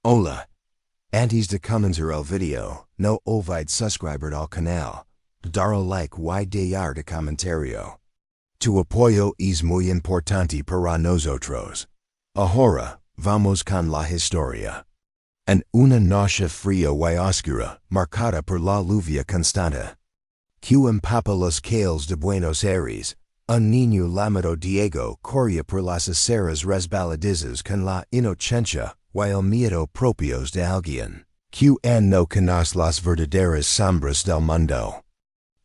Hola. Antes de comenzar el video, no olvide suscribir al canal, dar like y dejar de comentario. Tu apoyo es muy importante para nosotros. Ahora, vamos con la historia. En una noche fría y oscura, marcada por la lluvia constante, que empapa los calles de Buenos Aires, un niño llamado Diego corría por las aceras resbaladizas con la inocencia y el miedo propios de alguien que no conoce las verdaderas sombras del mundo.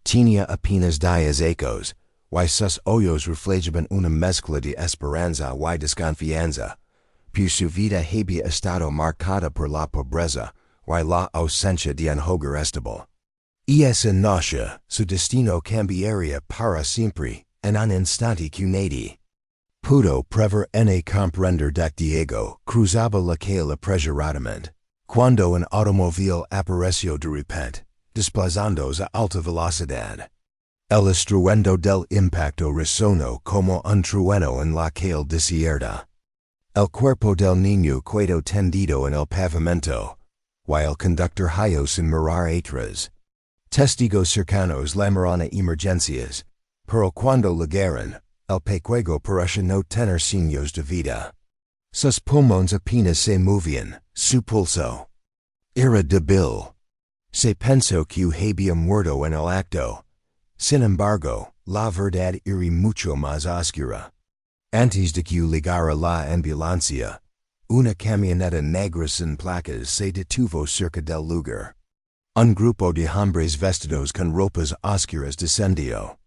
Tenía apenas 10 años, y sus ojos reflejaban una mezcla de esperanza y desconfianza, pues su vida había estado marcada por la pobreza y la ausencia de un hogar estable. Y esa noche, su destino cambiaría para siempre, en un instante que nadie pudo prever ni comprender. Diego cruzaba la calle apresuradamente, cuando un automóvil apareció de repente, desplazándose a alta velocidad. El estruendo del impacto resonó como un trueno en la calle desierta. El cuerpo del niño quedó tendido en el pavimento, y el conductor halló sin mirar atrás. Testigos cercanos llamaron a emergencias, pero cuando llegaron, el pequeño parecía no tener signos de vida. Sus pulmones apenas se movían, su pulso era débil. Se pensó que había muerto en el acto. Sin embargo, la verdad era mucho más oscura. Antes de que llegara la ambulancia, una camioneta negra sin placas se detuvo cerca del lugar. Un grupo de hombres vestidos con ropas oscuras descendió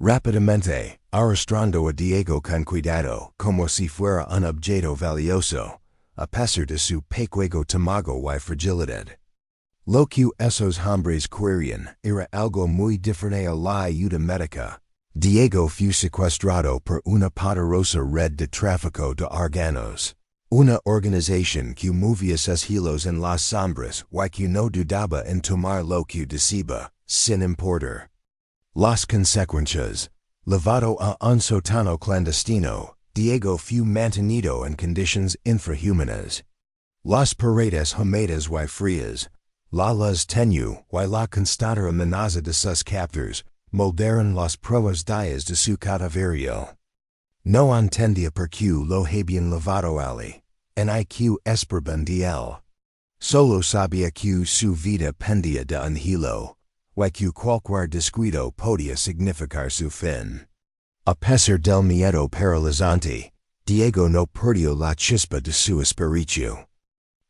rápidamente, arrastrando a Diego con cuidado, como si fuera un objeto valioso, a pesar de su pequeño tamaño y fragilidad. Lo que esos hombres querían era algo muy diferente a la ayuda médica. Diego fue secuestrado por una poderosa red de tráfico de órganos, una organización que movía sus hilos en las sombras y que no dudaba en tomar lo que decía, sin importar las consecuencias. Llevado a un sótano clandestino, Diego fue mantenido en condiciones infrahumanas. Las paredes húmedas y frías, la luz tenue y la constante amenaza de sus captors moldearon las pruebas días de su cautiverio. No entendía por qué lo habían llevado allí, ni qué esperaban de él. Solo sabía que su vida pendía de un hilo, y que cualquier descuido podía significar su fin. A pesar del miedo paralizante, Diego no perdió la chispa de su espíritu.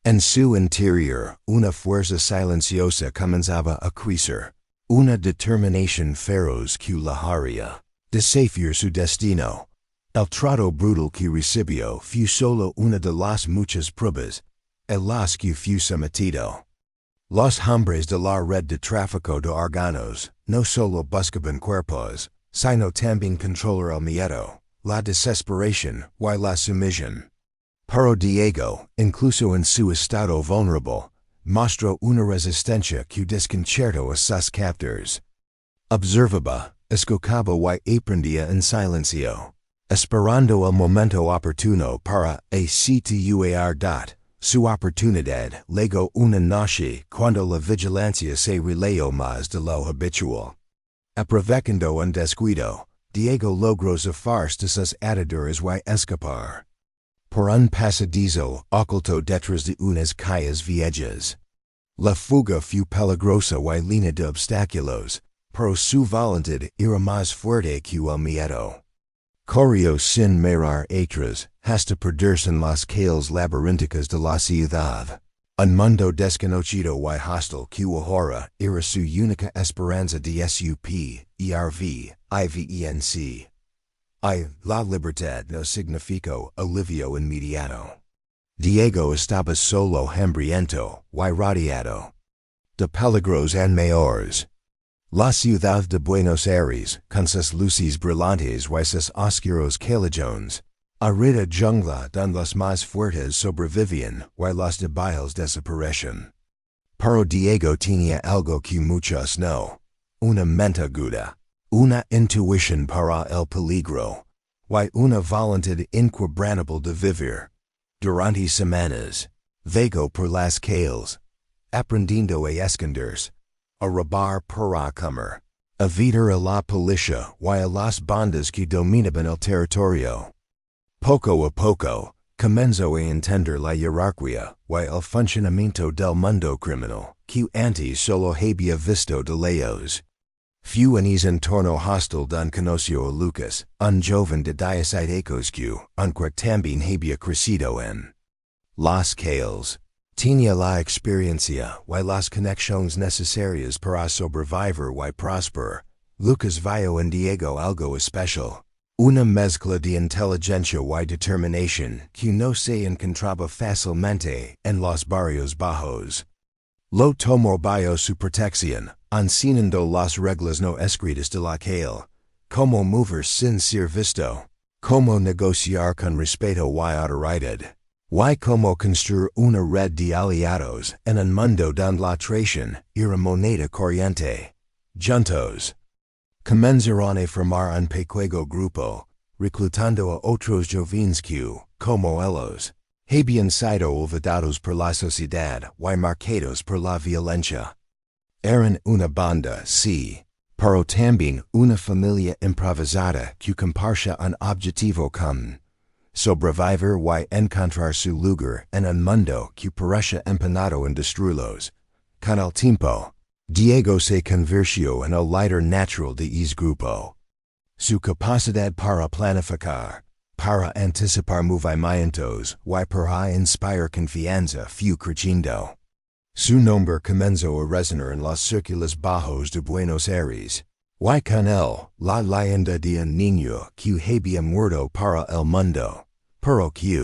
En su interior, una fuerza silenciosa comenzaba a crecer, una determinación feroz que lo haría desafiar su destino. El trato brutal que recibió fue solo una de las muchas pruebas, en las que fue sometido. Los hombres de la red de tráfico de órganos no solo buscaban cuerpos, sino también controlar el miedo, la desesperación y la sumisión. Pero Diego, incluso en su estado vulnerable, mostró una resistencia que desconcertó a sus captors. Observaba, escuchaba y aprendía en silencio, esperando el momento oportuno para actuar. Su oportunidad llegó una noche cuando la vigilancia se relayó más de lo habitual. Aprovechando un descuido, Diego logró zafarse de sus atadores y escapar por un pasadizo oculto detrás de unas calles viejas. La fuga fue peligrosa y llena de obstáculos, pero su voluntad era más fuerte que el miedo. Corrió sin mirar atrás, hasta perderse en las calles laberínticas de la ciudad. Un mundo desconocido y hostil que ahora era su única esperanza de supervivencia. La libertad no significó alivio inmediato. Diego estaba solo, hambriento y rodeado de peligros mayores. La ciudad de Buenos Aires, con sus luces brillantes y sus oscuros callejones, arida jungla donde los más fuertes sobrevivían y los débiles desaparecían. Pero Diego tenía algo que muchos no, una mente aguda, una intuición para el peligro, y una voluntad inquebrantable de vivir. Durante semanas, Vego por las calles, aprendiendo a esconderse, a robar para comer, a evitar a la policía y a las bandas que dominaban el territorio. Poco a poco, comenzó a entender la jerarquía y el funcionamiento del mundo criminal, que antes solo había visto de lejos. Fue en ese entorno hostil don conoció a Lucas, un joven de 17 años que, aunque también había crecido en las calles, tenía la experiencia y las conexiones necesarias para sobrevivir y prosperar. Lucas vio en Diego algo especial, una mezcla de inteligencia y determinación que no se encontraba fácilmente en los barrios bajos. Lo tomó bajo su protección, enseñando las reglas no escritas de la calle, cómo mover sin ser visto, cómo negociar con respeto y autoridad, y cómo construir una red de aliados en un mundo donde la traición era moneda corriente. Juntos comenzaron a formar un pequeño grupo, reclutando a otros jóvenes que, como ellos, habían sido olvidados por la sociedad y marcados por la violencia. Eran una banda, sí, pero también una familia improvisada que compartía un objetivo común: sobrevivir y encontrar su lugar en un mundo que parecía empeñado en destruirlos. Con el tiempo, Diego se convirtió en el líder natural de ese grupo. Su capacidad para planificar, para anticipar movimientos y para inspirar confianza fue creciendo. Su nombre comenzó a resonar en los círculos bajos de Buenos Aires, y con él la leyenda de un niño que había muerto para el mundo, pero que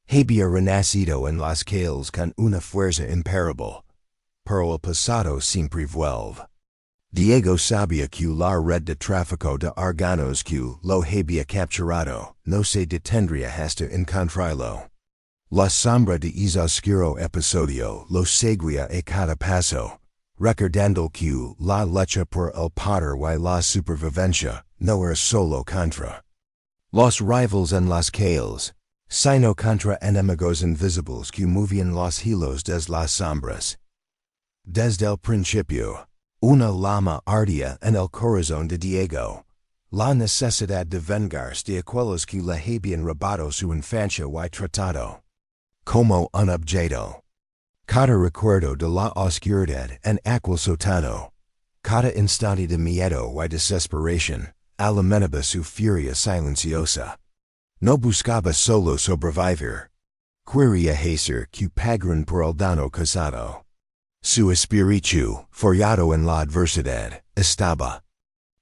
había renacido en las calles con una fuerza imparable. Pero el pasado siempre vuelve. Diego sabía que la red de tráfico de órganos que lo había capturado no se detendría hasta encontrarlo. La sombra de ese oscuro episodio lo seguía a cada paso, recordando que la lucha por el poder y la supervivencia no era solo contra los rivals en las calles, sino contra enemigos invisibles que movían los hilos de las sombras. Desde el principio, una llama ardía en el corazón de Diego, la necesidad de vengarse de aquellos que le habían robado su infancia y tratado como un objeto. Cada recuerdo de la oscuridad en aquel sótano, cada instante de miedo y desesperación, alimentaba su furia silenciosa. No buscaba solo sobrevivir. Quería hacer que pagaran por el daño causado. Su espíritu, forjado en la adversidad, estaba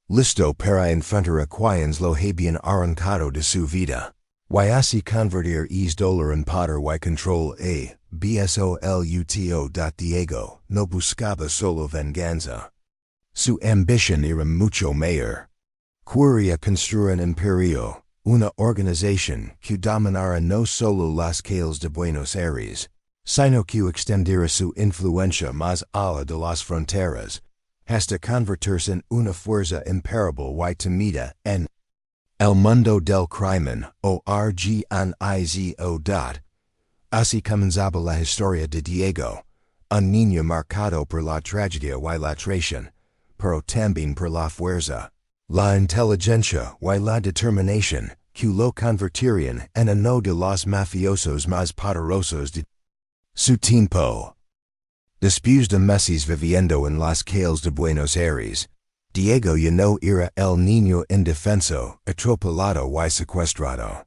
listo para enfrentar a quienes lo habían arrancado de su vida, y así convertir ese dolor en poder y control. Diego no buscaba solo venganza. Su ambición era mucho mayor. Quería construir un imperio, una organización que dominara no solo las calles de Buenos Aires, sino que extendiera su influencia más allá de las fronteras, hasta convertirse en una fuerza imparable y temida en el mundo del crimen. Así comenzaba la historia de Diego, un niño marcado por la tragedia y la traición, pero también por la fuerza, la inteligencia y la determinación que lo convertirían en uno de los mafiosos más poderosos de su tiempo. Después de meses viviendo en las calles de Buenos Aires, Diego ya no era el niño indefenso, atropellado y secuestrado.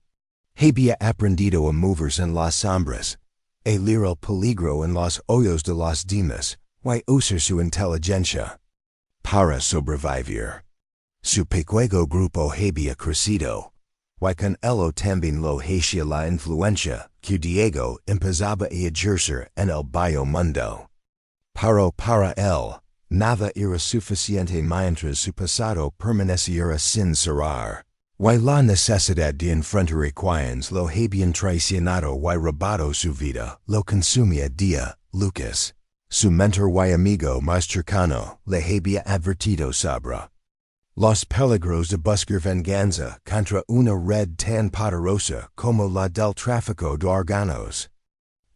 Había aprendido a moverse en las sombras, a leer el peligro en los ojos de los demás, y usar su inteligencia para sobrevivir. Su pequeño grupo había crecido, y con ello también lo hacía la influencia que Diego empezaba a ejercer en el viejo mundo. Pero para él, nada era suficiente mientras su pasado permaneciera sin cerrar, y la necesidad de enfrentar a quienes lo habían traicionado y robado su vida lo consumía día. Lucas, su mentor y amigo más cercano, le había advertido sobre los peligros de buscar venganza contra una red tan poderosa como la del tráfico de órganos.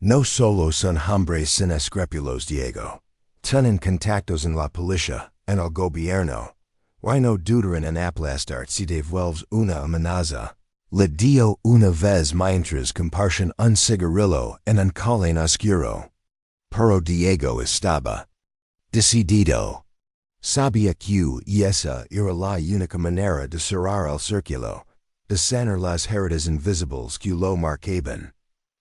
No solo son hombres sin escrúpulos Diego. Tan en contactos en la policía, en el gobierno. Why no dudar en aplastar si devuelves una amenaza. Le dio una vez mientras comparten un cigarrillo en un colén oscuro. Pero Diego estaba decidido. Sabía que esa era la única manera de cerrar el círculo, de sanar las heridas invisibles que lo marcaban.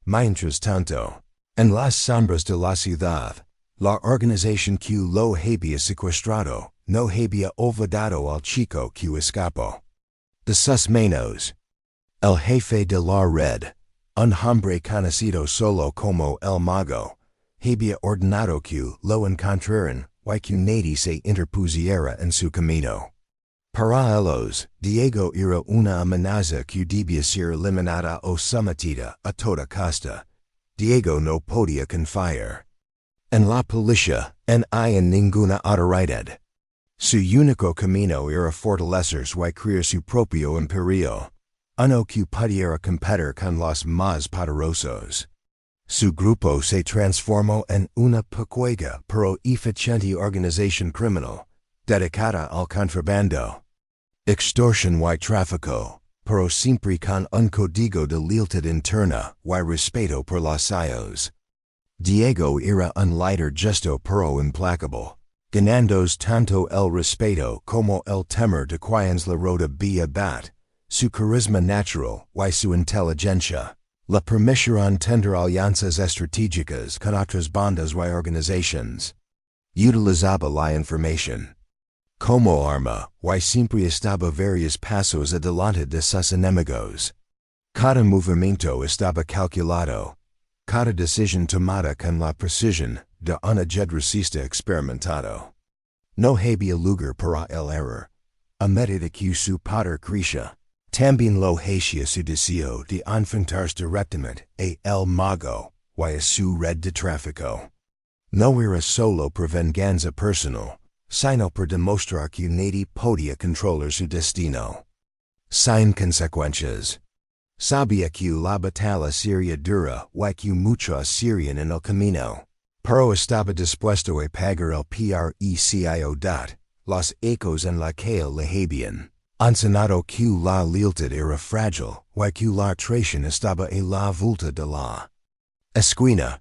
Mientras tanto, en las sombras de la ciudad, la organización que lo había secuestrado no había olvidado al chico que escapó de sus manos. El jefe de la red, un hombre conocido solo como el mago, había ordenado que lo encontraran y que nadie se interpusiera en su camino. Para ellos, Diego era una amenaza que debía ser eliminada o sometida a toda costa. Diego no podía confiar en la policía, en ninguna autoridad. Su único camino era fortalecerse y crear su propio imperio, uno que pudiera competir con los más poderosos. Su grupo se transformó en una pequeña pero eficiente organización criminal, dedicada al contrabando, extorsión y tráfico, pero siempre con un código de lealtad interna y respeto por los suyos. Diego era un líder justo pero implacable, ganándose tanto el respeto como el temor de quienes le rodeaban. Su carisma natural y su inteligencia le permitieron tender alianzas estratégicas con otras bandas y organizaciones. Utilizaba la información como arma y siempre estaba varios pasos adelante de sus enemigos. Cada movimiento estaba calculado, cada decisión tomada con la precisión de un jedrecista experimentado. No había lugar para el error, a medida que su poder crecía. También lo hacía su deseo de enfrentarse directamente a el mago y a su red de tráfico. No era solo por venganza personal, sino por demostrar que nadie podía controlar su destino. Sin consecuencias. Sabía que la batalla sería dura y que muchos serían en el camino, pero estaba dispuesto a pagar el precio de los ecos en la que le habían enseñado que la lealtad era frágil y que la traición estaba a la vuelta de la esquina.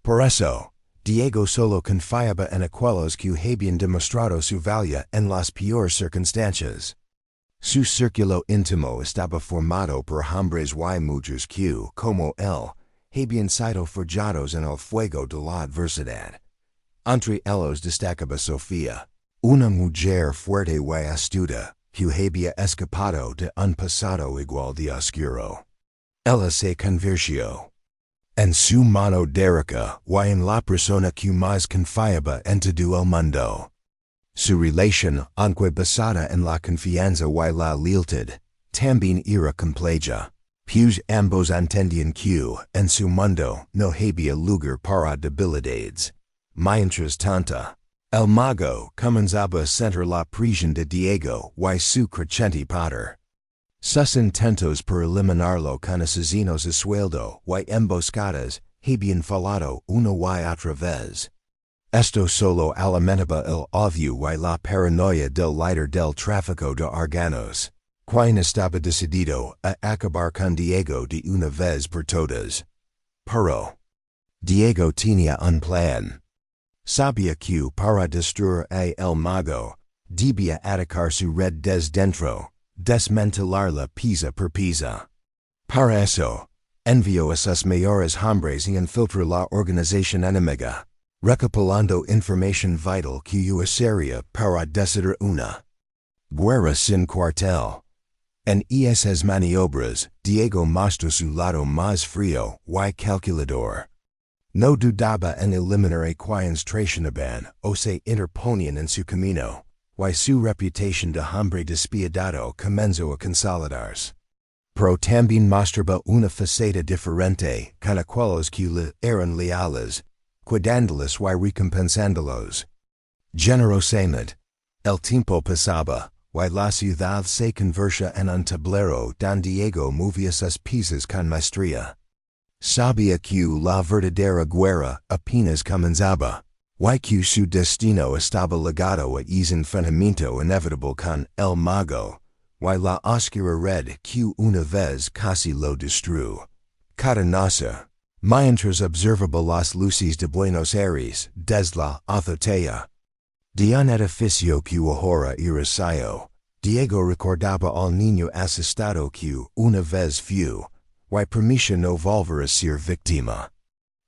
Por eso, Diego solo confiaba en aquellos que habían demostrado su valía en las peores circunstancias. Su círculo íntimo estaba formado por hombres y mujeres que, como él, habían sido forjados en el fuego de la adversidad. Entre ellos destacaba Sofía, una mujer fuerte y astuta, que había escapado de un pasado igual de oscuro. Ella se convirtió en su mano derecha y en la persona que más confiaba en todo el mundo. Su relación, aunque basada en la confianza y la lealtad, también era compleja, pues ambos entendían que en su mundo no había lugar para debilidades. Mientras tanto, el mago comenzaba a sentir la presión de Diego y su creciente poder. Sus intentos por eliminarlo con asesinos a sueldo y emboscadas habían fallado una y otra vez. Esto solo alimentaba el odio y la paranoia del líder del tráfico de órganos, quien estaba decidido a acabar con Diego de una vez por todas. Pero Diego tenía un plan. Sabía que para destruir a el mago, debía atacar su red desde dentro, desmantelarla pieza por pieza. Para eso, envió a sus mayores hombres y infiltró la organización enemiga, recopilando información vital que usaría para decidir una guerra sin cuartel. En esas maniobras, Diego mostró su lado más frío y calculador. No dudaba en eliminar a quienes traicionaban o se interponían en su camino, y su reputación de hombre despiadado comenzó a consolidarse. Pero también mostraba una faceta diferente con aquellos que le eran leales, cuidándolos y recompensándolos. Generosamente, el tiempo pasaba, y la ciudad se convertía en un tablero donde Diego movía sus piezas con maestría. Sabia que la verdadera guerra apenas comenzaba. Y que su destino estaba ligado a un enfrentamiento inevitable con el mago. Y la oscura red que una vez casi lo destruyó. Cada noche, mientras observaba las luces de Buenos Aires desde la azotea de un edificio que ahora era suyo, Diego recordaba al niño asustado que una vez fue, y permitió no volver a ser víctima.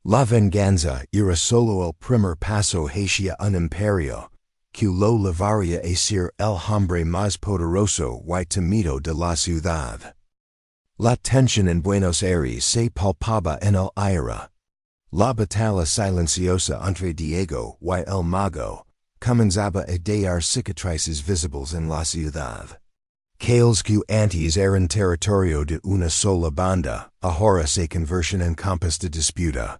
La venganza era solo el primer paso hacia un imperio, que lo llevaría a ser el hombre más poderoso y temido de la ciudad. La tensión en Buenos Aires se palpaba en el aire. La batalla silenciosa entre Diego y el mago comenzaba a dejar cicatrices visibles en la ciudad. Aquellos que antes eran territorio de una sola banda, ahora se convirtieron en campos de disputa.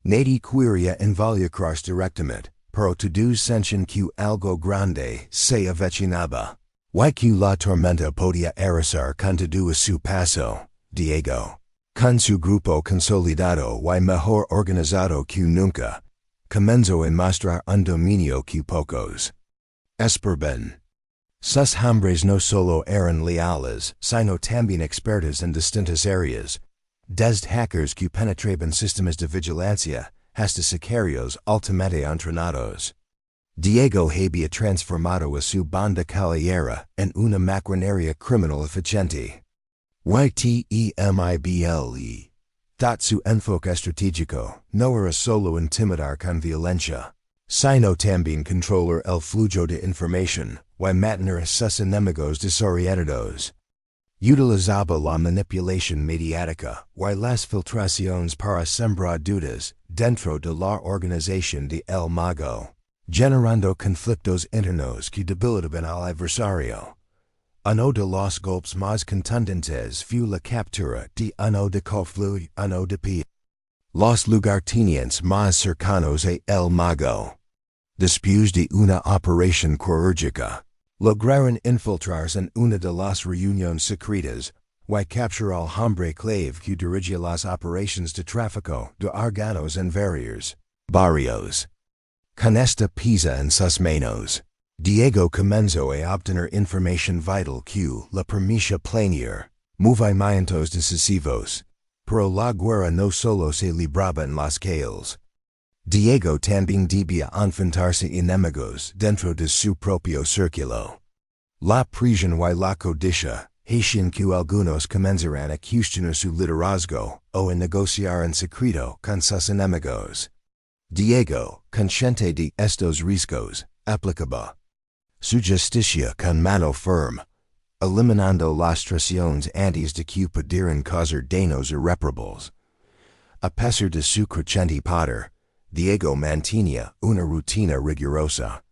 Nadie quería involucrarse directamente, pero todos sentían que algo grande se avecinaba. Y que la tormenta podía arrasar con todo a su paso. Diego, con su grupo consolidado y mejor organizado que nunca, comenzó a mostrar un dominio que pocos esperaban. Sus hombres no solo eran leales, sino también expertos en distintas áreas, desde hackers que penetraban sistemas de vigilancia, hasta sicarios altamente entrenados. Diego había transformado a su banda callejera en una maquinaria criminal eficiente. YTEMIBLE. Su enfoque estratégico no era solo intimidar con violencia, sino también controlar el flujo de información y mantener a sus enemigos desorientados. Utilizaba la manipulación mediática y las filtraciones para sembrar dudas dentro de la organización de El Mago, generando conflictos internos que debilitaban al adversario. Uno de los golpes más contundentes fue la captura de uno de Coflu y uno de P. Los lugartenientes más cercanos a El Mago, después de una operación quirúrgica, lograron infiltrarse en una de las reuniones secretas y capturar al hombre clave que dirigía las operaciones de tráfico de órganos en varios barrios. Con esta pesa en sus manos, Diego comenzó a obtener información vital que le permitía planear movimientos decisivos, pero la guerra no solo se libraba en las calles. Diego también debía enfrentarse enemigos dentro de su propio círculo. La prisión y la codicia hacían que algunos comenzaran a cuestionar su liderazgo o a negociar en secreto con sus enemigos. Diego, consciente de estos riesgos, aplicaba su justicia con mano firme, eliminando las traiciones antes de que pudieran causar daños irreparables. A pesar de su creciente poder, Diego mantenía una rutina rigurosa.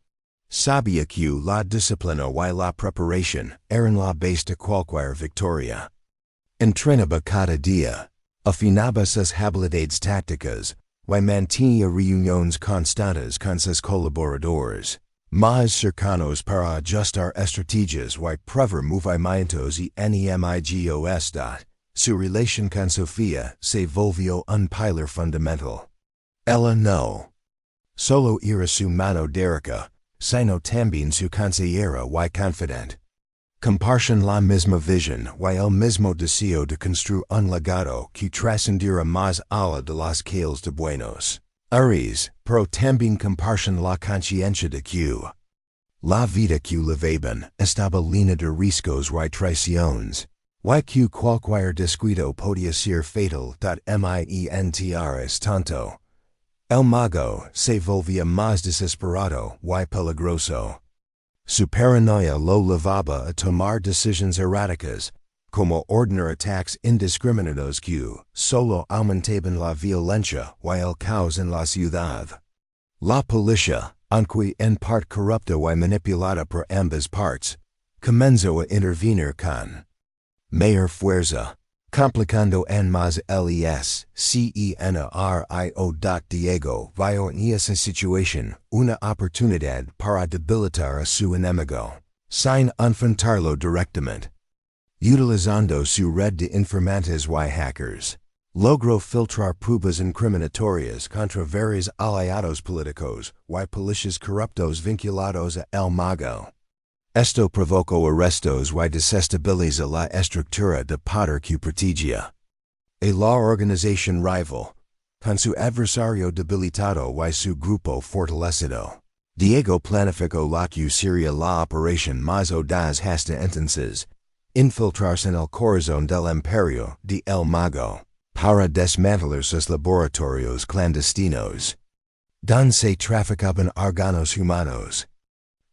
Sabía que la disciplina y la preparación eran la base de cualquier victoria. Entrenaba cada día, afinaba sus habilidades tácticas, y mantenía reuniones constantes con sus colaboradores, más cercanos para ajustar estrategias y probar movimientos y enemigos. Su relación con Sofía se volvió un pilar fundamental. Ella no solo era su mano derecha, sino también su consejera y confidente. Compartían la misma visión y el mismo deseo de construir un legado que trascendiera más allá de las calles de Buenos Aires, pero también compartían la conciencia de que la vida que llevaban estaba llena de riesgos y traiciones, y que cualquier descuido podía ser fatal. Mientras tanto, el mago se volvía más desesperado y peligroso. Su paranoia lo llevaba a tomar decisiones erráticas, como ordenar ataques indiscriminados que solo aumentaban la violencia y el caos en la ciudad. La policía, aunque en parte corrupta y manipulada por ambas partes, comenzó a intervenir con mayor fuerza, complicando en más el escenario. Diego vio en esa situación una oportunidad para debilitar a su enemigo, sin enfrentarlo directamente. Utilizando su red de informantes y hackers, Logró filtrar pruebas incriminatorias contra varios aliados políticos y policiales corruptos vinculados a El Mago. Esto provocó arrestos y desestabiliza la estructura de poder que protegía a la organización rival, con su adversario debilitado y su grupo fortalecido. Diego planificó la que sería la operación más audaz hasta entonces, infiltrarse en el corazón del imperio de El Mago, para desmantelar sus laboratorios clandestinos, donde se traficaban órganos humanos.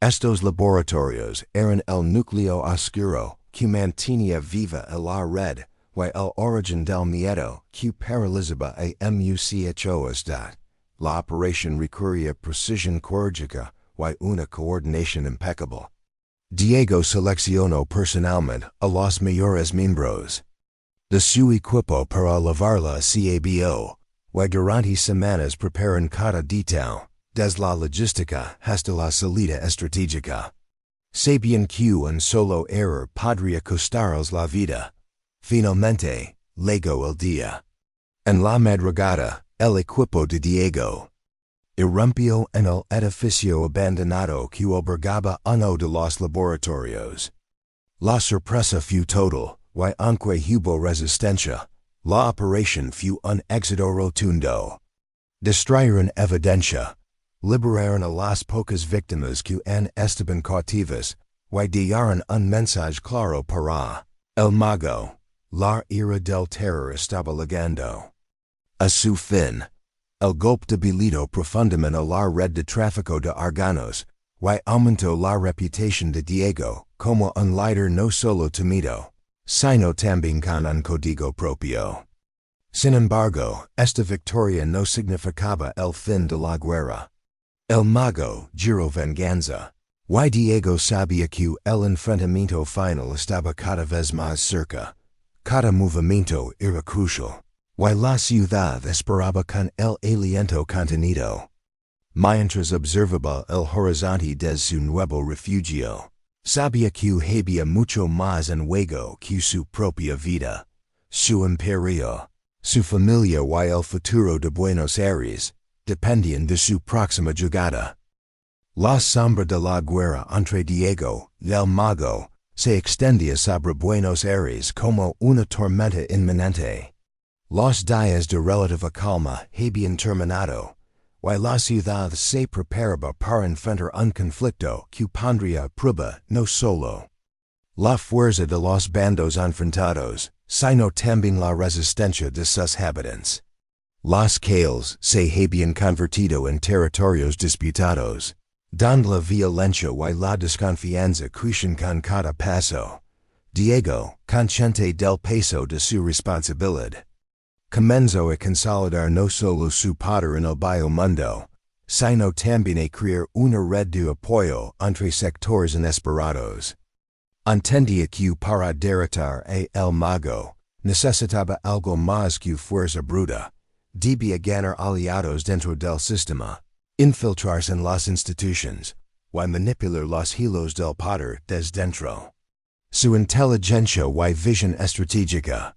Estos laboratorios eran el núcleo oscuro que mantenía viva la red y el origen del miedo que paralizaba a mucho hasta. La operación requería precisión quirúrgica y una coordinación impecable. Diego seleccionó personalmente a los mejores miembros de su equipo para llevarla a cabo, y durante semanas preparan cada detalle, desde la logística hasta la salida estratégica. Sabían que un solo error podría costarles la vida. Finalmente, llegó el día. En la madrugada, el equipo de Diego irrumpió en el edificio abandonado que albergaba uno de los laboratorios. La sorpresa fue total, y aunque hubo resistencia, la operación fue un éxito rotundo. Destruyeron evidencia, liberaron a las pocas víctimas que estaban cautivas, y dieron un mensaje claro para El Mago. La era del terror estaba llegando a su fin. El golpe debilitó profundamente la red de tráfico de órganos, y aumentó la reputación de Diego como un líder no solo temido, sino también con un código propio. Sin embargo, esta victoria no significaba el fin de la guerra. El Mago juró venganza, y Diego sabía que el enfrentamiento final estaba cada vez más cerca. Cada movimiento era crucial, y la ciudad esperaba con el aliento contenido. Mientras observaba el horizonte desde su nuevo refugio, sabía que había mucho más en juego que su propia vida, su imperio, su familia y el futuro de Buenos Aires dependían de su próxima llegada. La sombra de la guerra entre Diego y el Mago se extendía sobre Buenos Aires como una tormenta inminente. Los días de relativa calma habían terminado, y la ciudad se preparaba para enfrentar un conflicto que pondría a prueba no solo la fuerza de los bandos enfrentados, sino también la resistencia de sus habitantes. Las calles se habían convertido en territorios disputados, donde la violencia y la desconfianza crecían con cada paso. Diego, consciente del peso de su responsabilidad, comenzó a consolidar no solo su poder en el viejo mundo, sino también a crear una red de apoyo entre sectores inesperados. Entendía que para derrotar a El Mago necesitaba algo más que fuerza bruta. Debía ganar aliados dentro del sistema, infiltrarse en las instituciones, y manipular los hilos del poder desde dentro. Su inteligencia y visión estratégica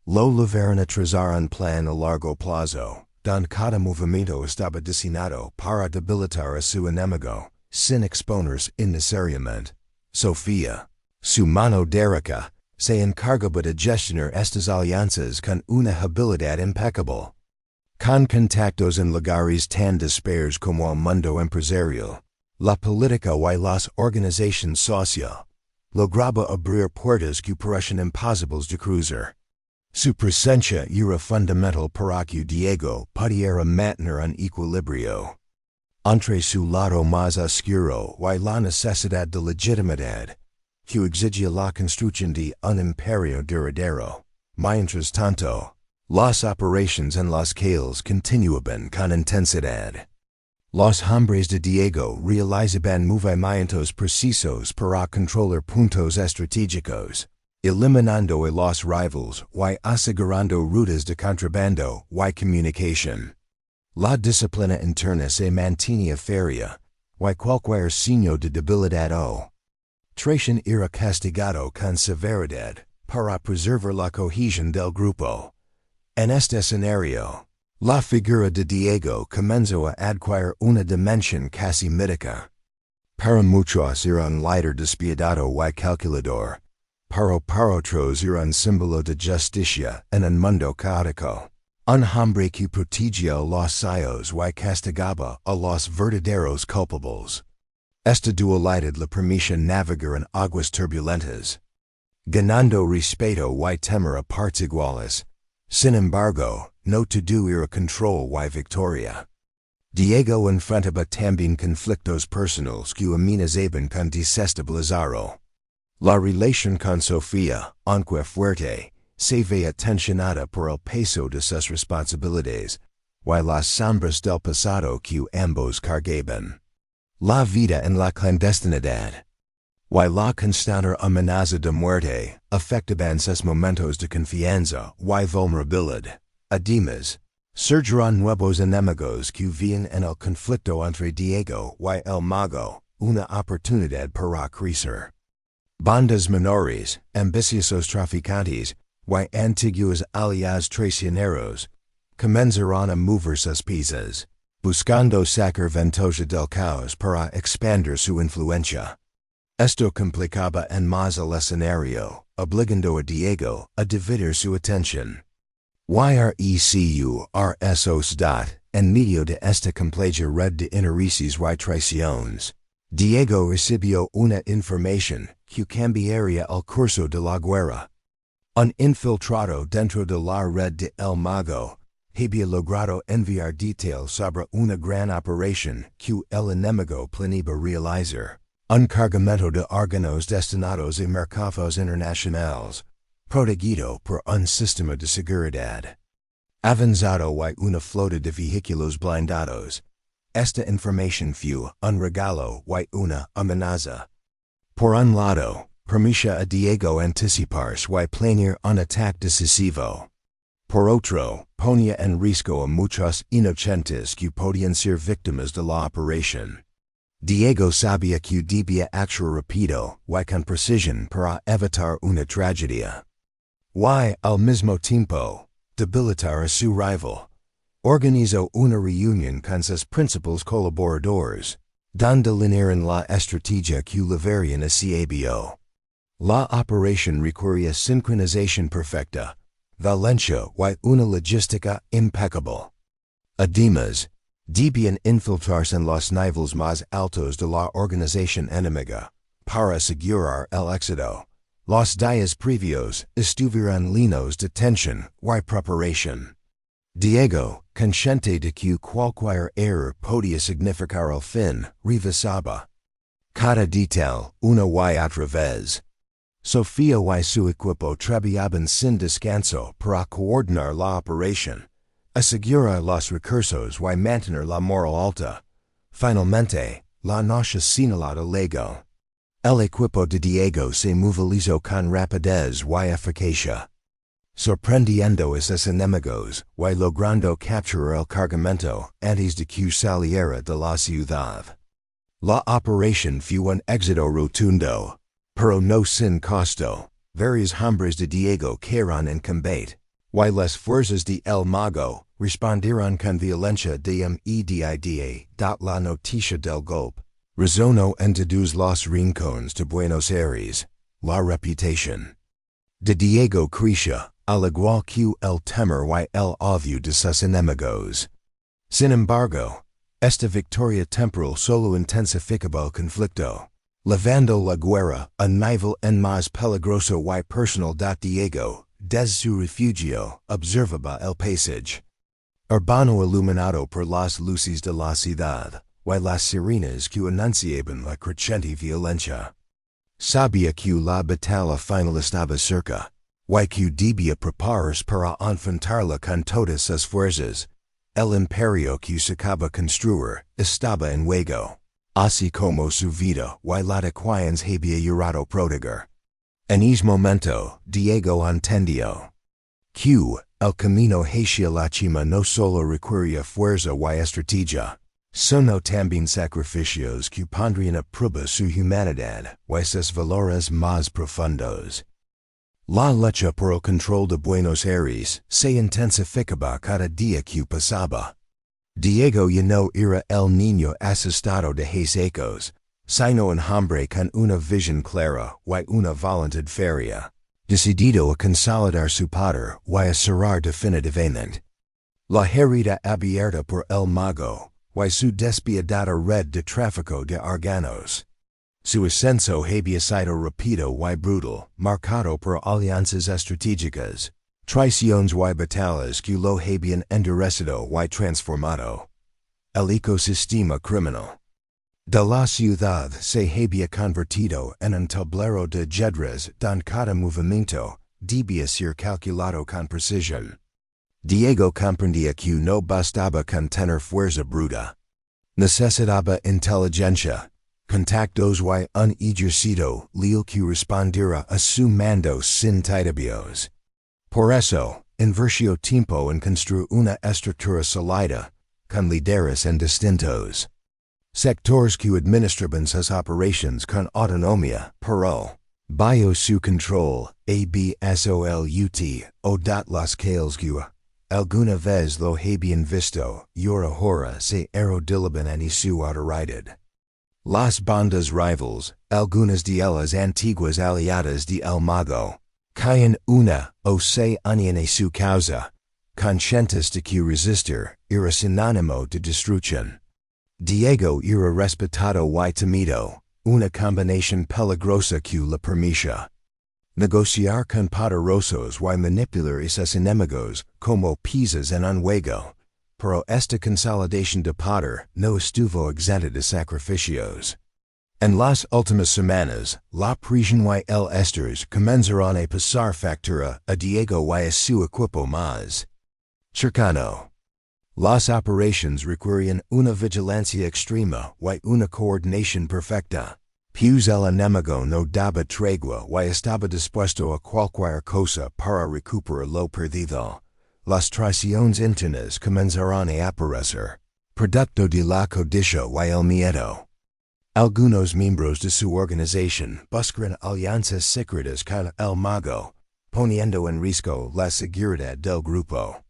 lo llevaron a trazar un plan a largo plazo, donde cada movimiento estaba diseñado para debilitar a su enemigo, sin exponerse innecesariamente. Sofía, su mano derecha, se encargaba de gestionar estas alianzas con una habilidad impecable. Con contactos en lugares tan dispares como el mundo empresarial, la política y las organizaciones sociales, lograba abrir puertas que parecían imposibles de cruzar. Su presencia era fundamental para que Diego pudiera mantener un equilibrio entre su lado más oscuro y la necesidad de legitimidad que exigía la construcción de un imperio duradero. Mientras tanto, las operaciones en las calles continuaban con intensidad. Los hombres de Diego realizaban movimientos precisos para controlar puntos estratégicos, eliminando a los rivals y asegurando rutas de contrabando y comunicación. La disciplina interna se mantenía férrea, y cualquier signo de debilidad o traición era castigado con severidad para preservar la cohesión del grupo. En este escenario, la figura de Diego comenzó a adquirir una dimensión casi mítica. Para muchos era un líder despiadado y calculador. Para otros era un símbolo de justicia en un mundo caótico. Un hombre que protegía a los ciegos y castigaba a los verdaderos culpables. Esta dualidad le permitía navegar en aguas turbulentas, ganando respeto y temor a partes iguales. Sin embargo, no todo era control y victoria. Diego enfrentaba también conflictos personales que amenazaban con desestabilizarlo. La relación con Sofía, aunque fuerte, se veía tensionada por el peso de sus responsabilidades, y las sombras del pasado que ambos cargaban. La vida en la clandestinidad, y la constante amenaza de muerte, afectaban sus momentos de confianza y vulnerabilidad. Además, surgirán nuevos enemigos que veían en el conflicto entre Diego y el mago una oportunidad para crecer. Bandas menores, ambiciosos traficantes, y antiguos aliados traicioneros, comenzarán a mover sus piezas, buscando sacar ventaja del caos para expandir su influencia. Esto complicaba en más el escenario, obligando a Diego a dividir su atención. En medio de esta compleja red de intereses y traiciones, Diego recibió una información que cambiaría el curso de la guerra. Un infiltrado dentro de la red de El Mago había logrado enviar detalles sobre una gran operación que el enemigo planeaba realizar. Un cargamento de órganos destinados a mercados internacionales, protegido por un sistema de seguridad avanzado y una flota de vehículos blindados. Esta información fue un regalo y una amenaza. Por un lado, permitía a Diego anticiparse y planear un ataque decisivo. Por otro, ponía en riesgo a muchos inocentes que podían ser víctimas de la operación. Diego sabía que debía actuar rápido y con precisión para evitar una tragedia. Y, al mismo tiempo, debilitar a su rival. Organizó una reunión con sus principales colaboradores, donde linearon la estrategia que llevarían a cabo. La operación requería sincronización perfecta, valencia y una logística impecable. Además, debían infiltrarse en los niveles más altos de la organización enemiga, para asegurar el éxito. Los días previos estuvieron llenos de tensión y preparación. Diego, consciente de que cualquier error podía significar el fin, revisaba cada detalle una y otra vez. Sofía y su equipo trabajaban sin descanso para coordinar la operación, asegurar los recursos y mantener la moral alta. Finalmente, la noche señalada llegó. El equipo de Diego se movilizó con rapidez y eficacia, sorprendiendo a sus enemigos y logrando capturar el cargamento antes de que saliera de la ciudad. La operación fue un éxito rotundo, pero no sin costo. Varios hombres de Diego cayeron en combate, y las fuerzas de El Mago respondieron con violencia de medida. La noticia del golpe resonó en todos los rincones de Buenos Aires. La reputación de Diego crecía, al igual que el temor y el odio de sus enemigos. Sin embargo, esta victoria temporal solo intensificaba el conflicto, llevando la guerra a nivel en más peligroso y personal. Diego, desde su refugio, observaba el paisaje urbano iluminado por las luces de la ciudad y las sirenas que anunciaban la creciente violencia. Sabía que la batalla final estaba cerca, y que debía prepararse para enfrentarla con todas sus fuerzas. El imperio que se acaba construir estaba en juego, así como su vida y la de quienes había jurado proteger. En ese momento, Diego entendió que el camino hacia la cima no solo requería fuerza y estrategia, sino también sacrificios que pondrían a prueba su humanidad y sus valores más profundos. La lucha por el control de Buenos Aires se intensificaba cada día que pasaba. Diego ya no era el niño asustado de los ecos, sino un hombre con una visión clara y una voluntad férrea, decidido a consolidar su poder y a cerrar definitivamente la herida abierta por el mago y su despiadada red de tráfico de órganos. Su ascenso había sido rápido y brutal, marcado por alianzas estratégicas, traiciones y batallas que lo habían endurecido y transformado. El ecosistema criminal de la ciudad se había convertido en un tablero de ajedrez donde cada movimiento debía ser calculado con precisión. Diego comprendía que no bastaba con tener fuerza bruta. Necesitaba inteligencia, contactos y un ejército leal que respondiera a su mando sin titubeos. Por eso, invirtió tiempo en construir una estructura sólida, con líderes en distintos sectores que administraban sus operaciones con autonomía, pero bajo su control, absoluto, o dat los cales que alguna vez lo habían visto, y ahora se arrodillaban en su autoridad. Las bandas rivals, algunas de ellas antiguas aliadas de el mago, caen una o se unían a su causa, conscientes de que resistir era sinónimo de destrucción. Diego era respetado y temido, una combinación peligrosa que le permitía negociar con poderosos y manipular a sus enemigos como piezas en un juego, pero esta consolidación de poder no estuvo exenta de sacrificios. En las últimas semanas, la prisión y el estrés comenzaron a pasar factura a Diego y a su equipo más cercano. Las operaciones requerían una vigilancia extrema y una coordinación perfecta, pues el enemigo no daba tregua y estaba dispuesto a cualquier cosa para recuperar lo perdido. Las traiciones internas comenzaron a aparecer, producto de la codicia y el miedo. Algunos miembros de su organización buscaron alianzas secretas con el mago, poniendo en riesgo la seguridad del grupo.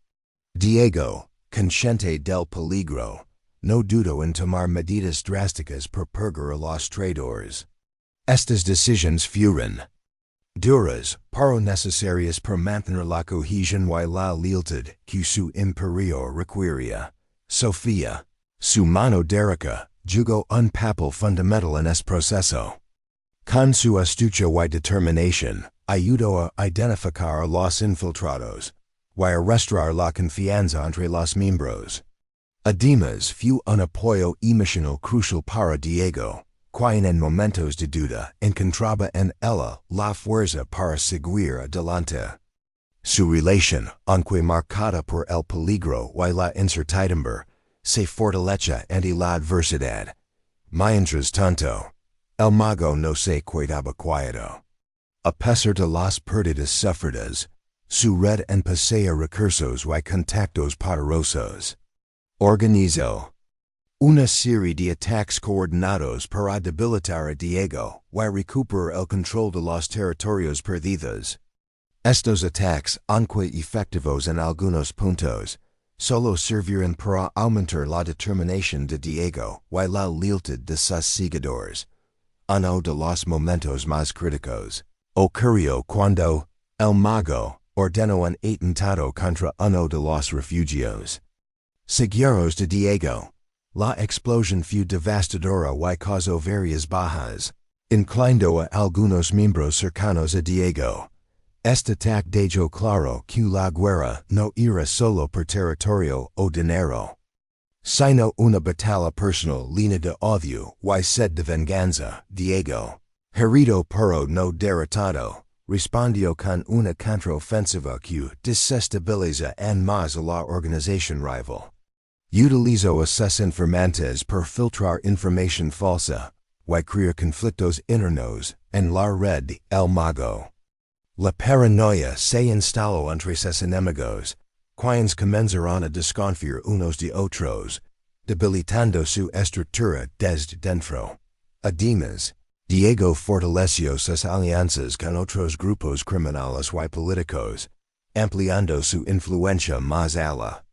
Diego, consciente del peligro, no dudó en tomar medidas drásticas para purgar a los traidores. Estas decisiones fueron duras, pero necesarias para mantener la cohesión y la lealtad que su imperio requería. Sofía, su mano derecha, jugó un papel fundamental en este proceso. Con su astucia y determinación, ayudó a identificar a los infiltrados y a restaurar la confianza entre los miembros. Además, fue un apoyo emocional crucial para Diego, quien en momentos de duda encontraba en ella la fuerza para seguir adelante. Su relación, aunque marcada por el peligro y la incertidumbre, se fortalece ante la adversidad. Mientras tanto, el mago no se quedaba quieto. A pesar de las pérdidas sufridas, su red empezó recursos y contactos poderosos. Organizó una serie de ataques coordinados para debilitar a Diego y recuperar el control de los territorios perdidos. Estos ataques, aunque efectivos en algunos puntos, solo sirvieron para aumentar la determinación de Diego y la lealtad de sus seguidores. Uno de los momentos más críticos ocurrió cuando el mago ordenó un atentado contra uno de los refugios seguros de Diego. La explosión fue devastadora y causó varias bajas, incluyendo a algunos miembros cercanos a Diego. Este ataque dejó claro que la guerra no era solo por territorio o dinero, sino una batalla personal llena de odio y sed de venganza. Diego, herido pero no derrotado, respondió con una contraofensiva que desestabiliza aún más a la organización rival. Utilizó a sus informantes para filtrar información falsa y crear conflictos internos en la red de El Mago. La paranoia se instaló entre sus enemigos, quienes comenzaron a desconfiar unos de otros, debilitando su estructura desde dentro. Además, Diego fortaleció sus alianzas con otros grupos criminales y políticos, ampliando su influencia más allá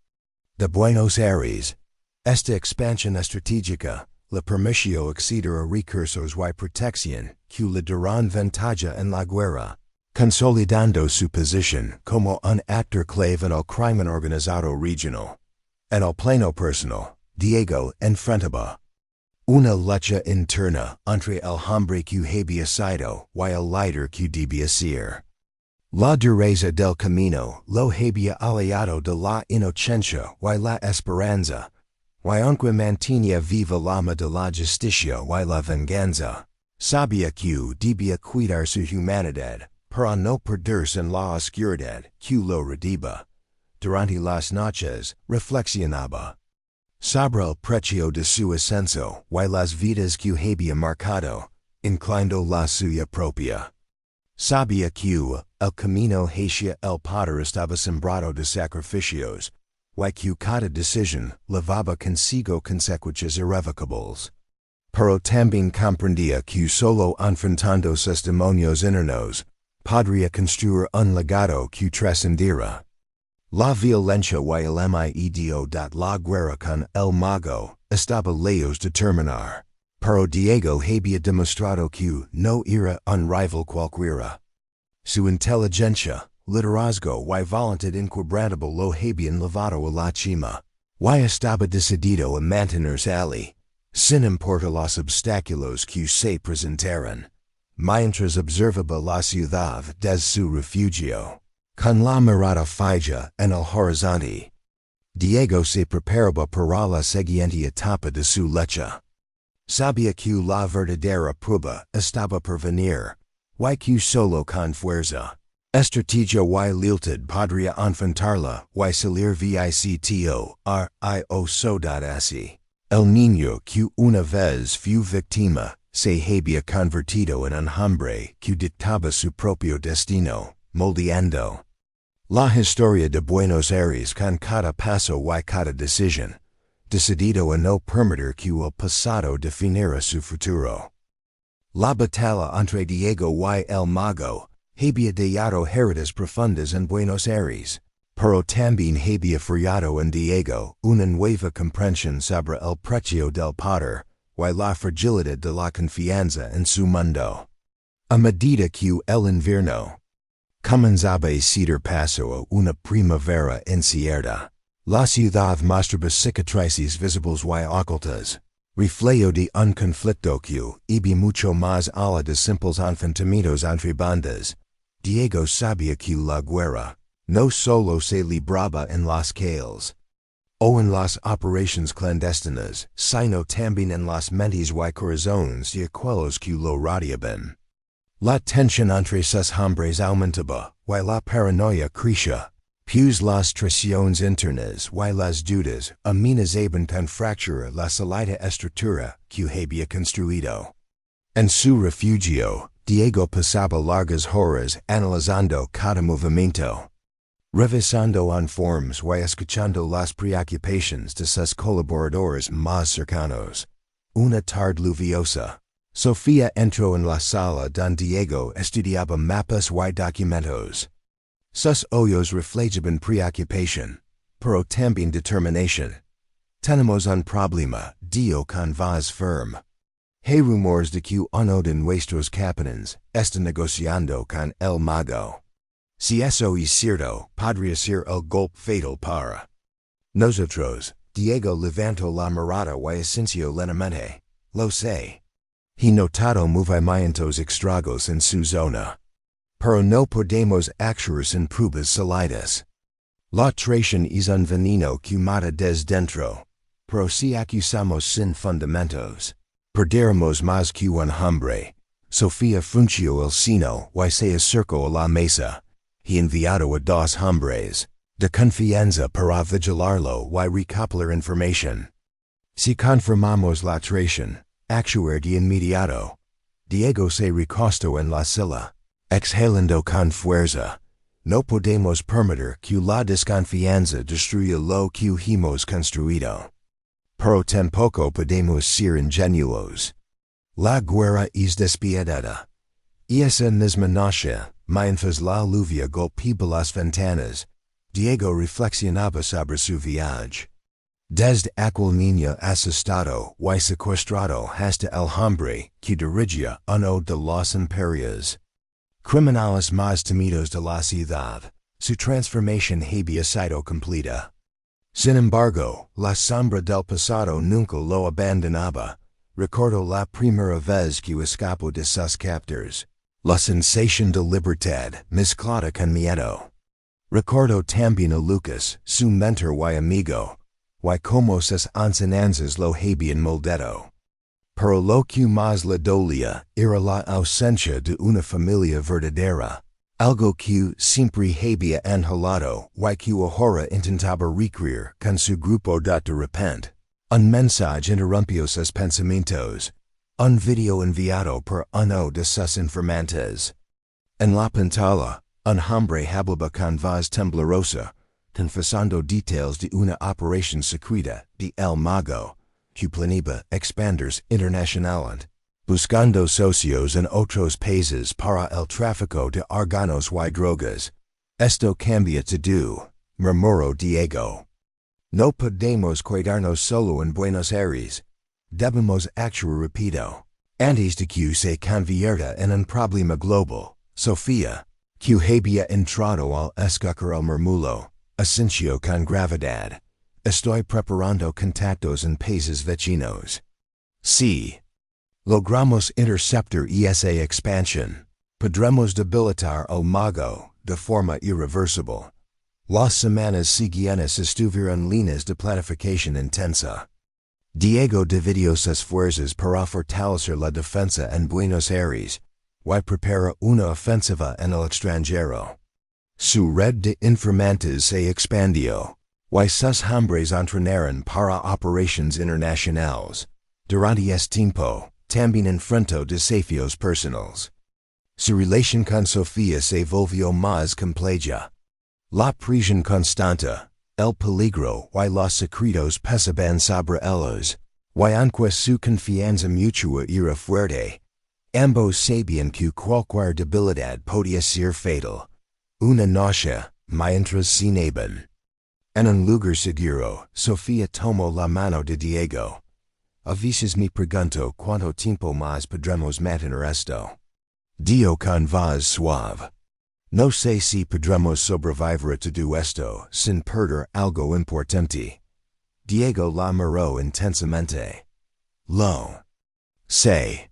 de Buenos Aires. Esta expansión estratégica le permitió acceder a recursos y protección que le darán ventaja en la guerra, consolidando su posición como un actor clave en el crimen organizado regional. En el plano personal, Diego enfrentaba una lucha interna entre el hombre que había sido y el líder que debía ser. La dureza del camino lo había aliado de la inocencia y la esperanza, y aunque mantenía viva la llama de la justicia y la venganza, sabía que debía cuidar su humanidad para no perderse en la oscuridad que lo rodeaba. Durante las noches, reflexionaba sobre el precio de su ascenso y las vidas que había marcado, inclinando la suya propia. Sabía que el camino hacia el poder estaba sembrado de sacrificios, y que cada decisión llevaba consigo consecuencias irrevocables. Pero también comprendía que solo enfrentando sus demonios internos podría construir un legado que trascendiera. La violencia y el miedo de la guerra con el mago estaba lejos de terminar, pero Diego había demostrado que no era un rival cualquiera. Su inteligencia, liderazgo y voluntad inquebrantable lo habían llevado a la cima, y estaba decidido a mantenerse allí, sin importar los obstáculos que se presentaran, mientras observaba la ciudad desde su refugio. Con la mirada fija en el horizonte, Diego se preparaba para la siguiente etapa de su lucha. Sabía que la verdadera prueba estaba por venir, y que solo con fuerza, estrategia y lealtad podría enfrentarla y salir victorioso. Así, el niño que una vez fue víctima se había convertido en un hombre que dictaba su propio destino, moldeando la historia de Buenos Aires con cada paso y cada decisión, decidido a no permitir que el pasado definiera su futuro. La batalla entre Diego y el mago había dejado heridas profundas en Buenos Aires, pero también había creado en Diego una nueva comprensión sobre el precio del poder y la fragilidad de la confianza en su mundo. A medida que el invierno comenzaba a ceder paso a una primavera incierta, la ciudad mostraba cicatrices visibles y ocultas, reflejo de un conflicto que iba mucho más allá de simples enfrentamientos entre bandas. Diego sabía que la guerra no solo se libraba en las calles o en las operaciones clandestinas, sino también en las mentes y corazones de aquellos que lo rodeaban. La tensión entre sus hombres aumentaba, y la paranoia crecía, pues las traiciones internas y las dudas amenazaban con fracturar la sólida estructura que había construido. En su refugio, Diego pasaba largas horas analizando cada movimiento, revisando informes y escuchando las preocupaciones de sus colaboradores más cercanos. Una tarde lluviosa, Sofía entró en la sala donde Diego estudiaba mapas y documentos. Sus ojos reflejaban preocupación, pero también determinación. Tenemos un problema, dijo con voz firme. Hay rumores de que uno de nuestros capitanes está negociando con el mago. Si eso es cierto, podría ser el golpe fatal para nosotros. Diego levantó la mirada y asintió lentamente. Lo sé. He notado movimientos extraños en su zona, pero no podemos actuar sin pruebas sólidas. La traición es un veneno que mata desde dentro, pero si acusamos sin fundamentos, perderemos más que un hombre. Sofía frunció el ceño y se acercó a la mesa. He enviado a dos hombres de confianza para vigilarlo y recopilar información. Si confirmamos la traición, actuar de inmediato. Diego se recostó en la silla, exhalando con fuerza. No podemos permitir que la desconfianza destruya lo que hemos construido. Pero tampoco podemos ser ingenuos. La guerra es despiadada. Esa misma noche, mientras la lluvia golpeaba las ventanas, Diego reflexionaba sobre su viaje. Desde aquel niño asustado y secuestrado hasta el hombre que dirigía uno de los imperios criminales más temidos de la ciudad, su transformación había sido completa. Sin embargo, la sombra del pasado nunca lo abandonaba. Recordó la primera vez que escapó de sus captors, la sensación de libertad mezclada con miedo. Recordó también a Lucas, su mentor y amigo, y cómo sus enseñanzas lo habían moldado. Pero lo que más le dolía era la ausencia de una familia verdadera, algo que siempre había anhelado y que ahora intentaba recrear con su grupo de repente. Un mensaje interrumpió sus pensamientos, un video enviado por uno de sus informantes. En la pantalla, un hombre hablaba con voz temblorosa, confesando detalles de una operación secreta de El Mago, que planeaba expandirse internacionalmente, buscando socios en otros países para el tráfico de órganos y drogas. Esto cambia todo, murmuró Diego. No podemos quedarnos solo en Buenos Aires. Debemos actuar rápido, antes de que se convierta en un problema global. Sofía, que había entrado al escoger el murmullo, asintió con gravedad. Estoy preparando contactos en países vecinos. Si logramos interceptar esa expansión, podremos debilitar al mago de forma irreversible. Las semanas siguientes estuvieron llenas de planificación intensa. Diego dividió sus fuerzas para fortalecer la defensa en Buenos Aires y prepara una ofensiva en el extranjero. Su red de informantes se expandió, y sus hombres entrenaron para operaciones internacionales. Durante este tiempo, también enfrentó desafíos personales. Su relación con Sofía se volvió más compleja. La presión constante, el peligro y los secretos pesaban sobre ellos, y aunque su confianza mutua era fuerte, ambos sabían que cualquier debilidad podía ser fatal. Una noche, mientras cenaban en un lugar seguro, Sofía tomó la mano de Diego. A veces me pregunto cuánto tiempo más podremos mantener esto. Dijo con voz suave. No sé si podremos sobrevivir a todo esto sin perder algo importante. Diego la miró intensamente. Lo sé.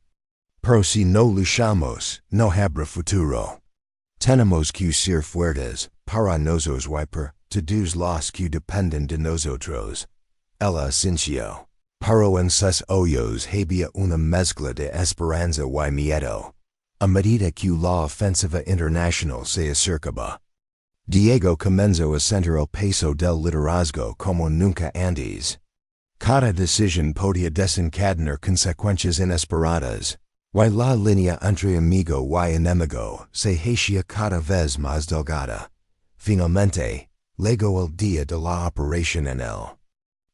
Pero si no luchamos, no habrá futuro. Tenemos que ser fuertes para nosotros y por todos los que dependen de nosotros. Ella asintió. Pero en sus ojos había una mezcla de esperanza y miedo. A medida que la ofensiva internacional se acercaba, Diego comenzó a sentir el peso del liderazgo como nunca antes. Cada decisión podía desencadenar consecuencias inesperadas, y la línea entre amigo y enemigo se hacía cada vez más delgada. Finalmente, llegó el día de la operación en el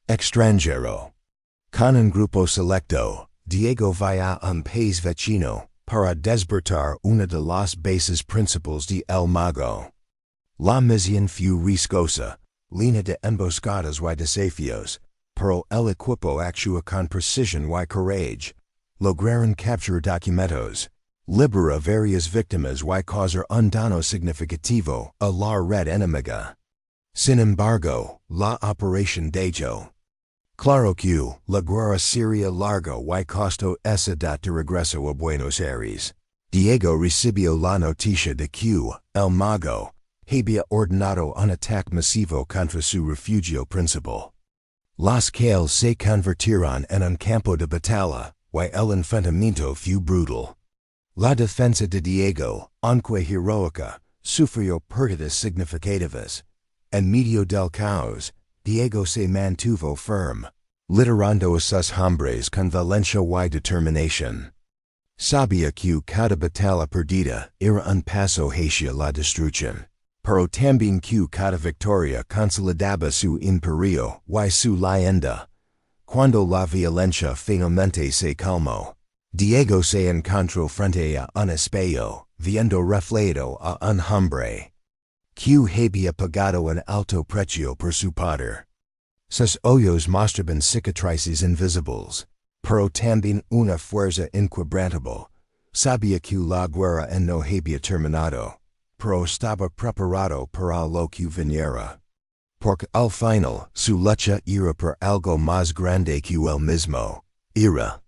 extranjero. Con un grupo selecto, Diego vaya a un país vecino para despertar una de las bases principales de El Mago. La misión fue riesgosa, llena de emboscadas y desafíos, pero el equipo actuó con precisión y coraje. Lograron capturar documentos, liberar varias víctimas y causar un daño significativo a la red enemiga. Sin embargo, la operación dejó claro que la guerra sería larga y costó esa de regreso a Buenos Aires. Diego recibió la noticia de que el mago había ordenado un ataque masivo contra su refugio principal. Los cuales se convirtieron en un campo de batalla, y el enfrentamiento fue brutal. La defensa de Diego, aunque heroica, sufrió pérdidas significativas. En medio del caos, Diego se mantuvo firme, liderando a sus hombres con valencia y determinación. Sabía que cada batalla perdida era un paso hacia la destrucción, pero también que cada victoria consolidaba su imperio y su leyenda. Cuando la violencia finalmente se calmó, Diego se encontró frente a un espejo, viendo reflejo a un hombre que había pagado un alto precio por su poder. Sus ojos mostraban cicatrices invisibles, pero también una fuerza inquebrantable. Sabía que la guerra no había terminado, pero estaba preparado para lo que viniera. Porque al final, su lucha era por algo más grande que él mismo. Era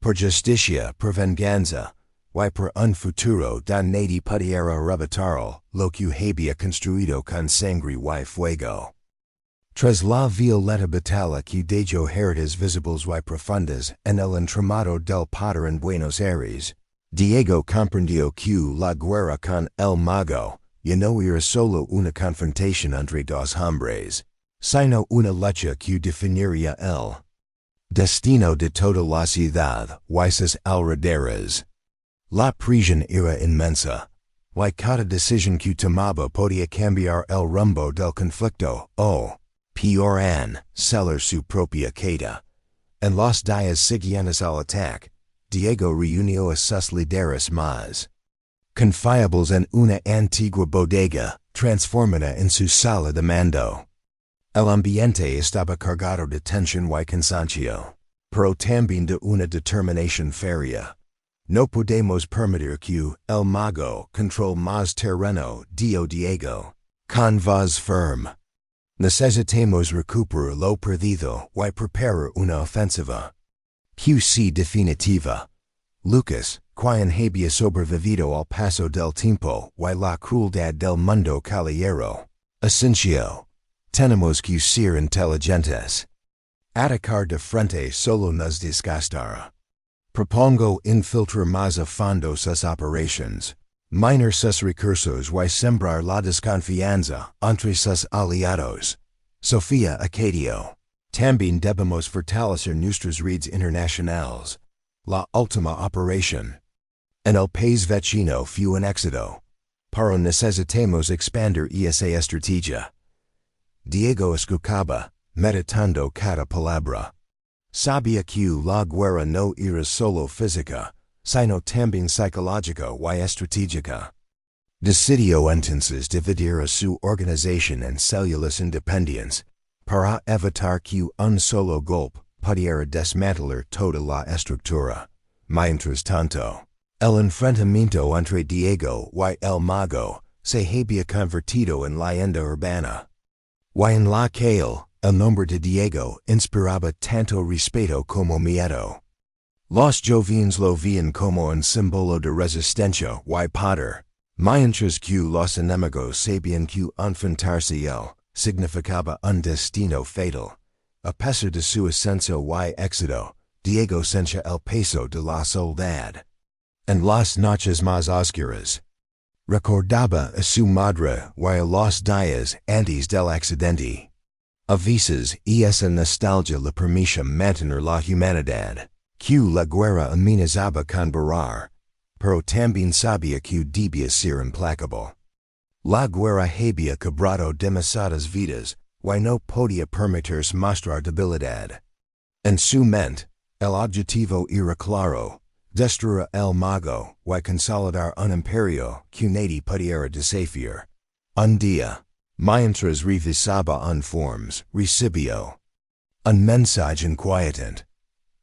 por justicia, por venganza, y por un futuro donde nadie pudiera arrebatarlo, lo que había construido con sangre y fuego. Tras la violenta batalla que dejó heridas visibles y profundas en el entramado del poder en Buenos Aires, Diego comprendió que la guerra con el mago ya no era solo una confrontación entre dos hombres, sino una lucha que definiría el destino de toda la ciudad y sus alrededores. La presión era inmensa, y cada decisión que tomaba podía cambiar el rumbo del conflicto o, peor aún, selar su propia queda. En los días siguientes al ataque, Diego reunió a sus líderes más confiables en una antigua bodega, transformada en su sala de mando. El ambiente estaba cargado de tensión y cansancio, pero también de una determinación férrea. No podemos permitir que el mago controle más terreno, dijo Diego, con voz firme. Necesitamos recuperar lo perdido y preparar una ofensiva que sea definitiva. Lucas, quien había sobrevivido al paso del tiempo y la crueldad del mundo caballero, asintió. Tenemos que ser inteligentes. Atacar de frente solo nos desgastará. Propongo infiltrar más a fondo sus operaciones, minar sus recursos y sembrar la desconfianza entre sus aliados. Sofía Acadio. También debemos fortalecer nuestras redes internacionales. La última operación en el país vecino fue un éxito, pero necesitamos expandir esa estrategia. Diego escuchaba, meditando cada palabra. Sabía que la guerra no era solo física, sino también psicológica y estratégica. Decidió entonces dividir a su organización en células independientes, para evitar que un solo golpe pudiera desmantelar toda la estructura. Mientras tanto, el enfrentamiento entre Diego y el mago se había convertido en leyenda urbana. Y en la calle, el nombre de Diego inspiraba tanto respeto como miedo. Los jóvenes lo veían como un símbolo de resistencia y poder, mientras que los enemigos sabían que enfrentarse a él significaba un destino fatal. A pesar de su ascenso y éxito, Diego sentía el peso de la soledad. En las noches más oscuras, recordaba a su madre y a los días antes del accidente. A veces, esa nostalgia le permitía mantener la humanidad, que la guerra amenazaba con borrar, pero también sabía que debía ser implacable. La guerra había quebrado demasiadas vidas y no podía permitirse mostrar debilidad. En su mente, el objetivo era claro: destruir el mago y consolidar un imperio que nadie pudiera desafiar. Un día, mientras revisaba informes, recibió un mensaje inquietante.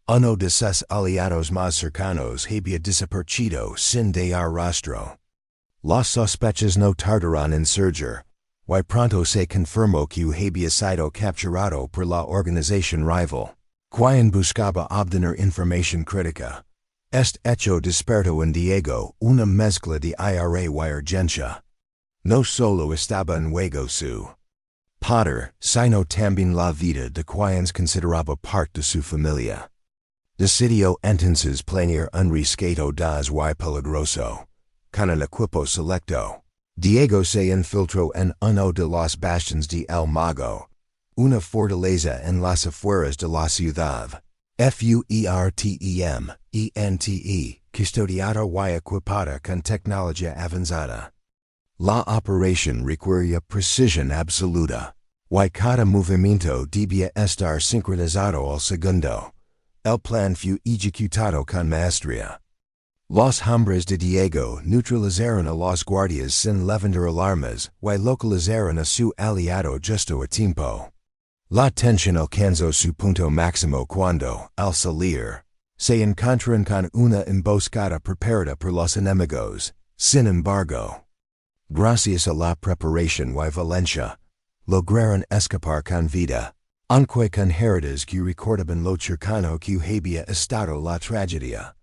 Uno de sus aliados más cercanos había desaparecido sin dejar rastro. Las sospechas no tardaron en surgir, y pronto se confirmó que había sido capturado por la organización rival, quien buscaba obtener información crítica. Este hecho despertó en Diego una mezcla de ira y urgencia. No solo estaba en juego su poder, sino también la vida de quienes consideraba parte de su familia. Decidió entonces planear un rescate audaz y peligroso. Con un equipo selecto, Diego se infiltró en uno de los bastions de El Mago, una fortaleza en las afueras de la ciudad. FUERTEMENTE, custodiada y equipada con tecnología avanzada. La operación requería precisión absoluta, y cada movimiento debía estar sincronizado al segundo. el plan fue ejecutado con maestría. Los hombres de Diego neutralizaron a los guardias sin levantar alarmas y localizaron a su aliado justo a tiempo. La tensión alcanzó su punto máximo cuando, al salir, se encontraron con una emboscada preparada por los enemigos. Sin embargo, gracias a la preparación y valencia, lograron escapar con vida, aunque con heridas que recordaban lo cercano que había estado la tragedia.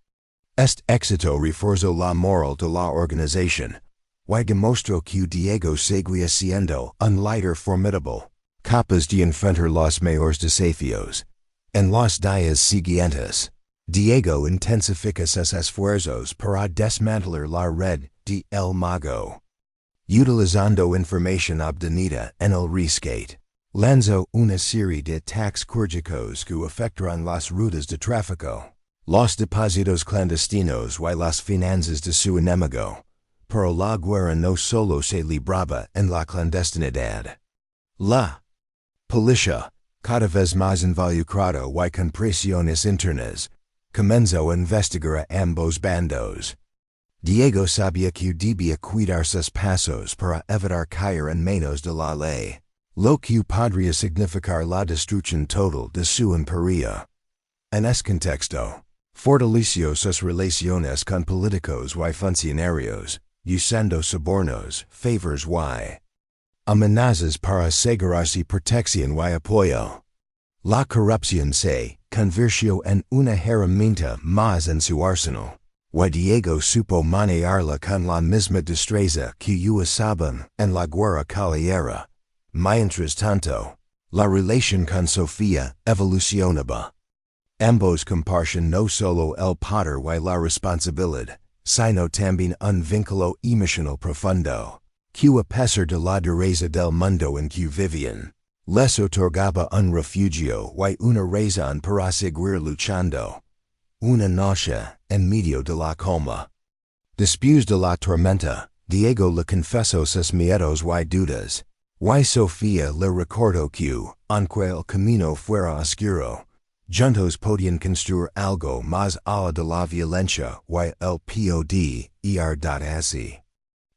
Este éxito reforzó la moral de la organización, y demostró que Diego seguía siendo un líder formidable, capaz de enfrentar los mayores desafíos. En los días siguientes, Diego intensifica sus esfuerzos para desmantelar la red de El Mago. Utilizando información obtenida en el rescate, lanzó una serie de ataques quirúrgicos que afectaron las rutas de tráfico, los depósitos clandestinos y las finanzas de su enemigo, pero la guerra no solo se libraba en la clandestinidad. La policía, cada vez más involucrada y con presiones internas, comenzó a investigar a ambos bandos. Diego sabía que debía cuidar sus pasos para evitar caer en manos de la ley, lo que podría significar la destrucción total de su imperio. En ese contexto, fortaleció sus relaciones con políticos y funcionarios, usando sobornos, favors y amenazas para asegurarse protección y apoyo. La corrupción se convirtió en una herramienta más en su arsenal, y Diego supo manejarla con la misma destreza que usaban en la guerra callejera. Mientras tanto, la relación con Sofía evolucionaba. Ambos compartían no solo el poder y la responsabilidad, sino también un vínculo emocional profundo, que a pesar de la dureza del mundo en que vivían, les otorgaba un refugio y una razón para seguir luchando. Una noche, en medio de la calma, después de la tormenta, Diego le confesó sus miedos y dudas, y Sofía le recordó que, aunque el camino fuera oscuro, juntos podían construir algo más allá de la violencia y el poder. Así,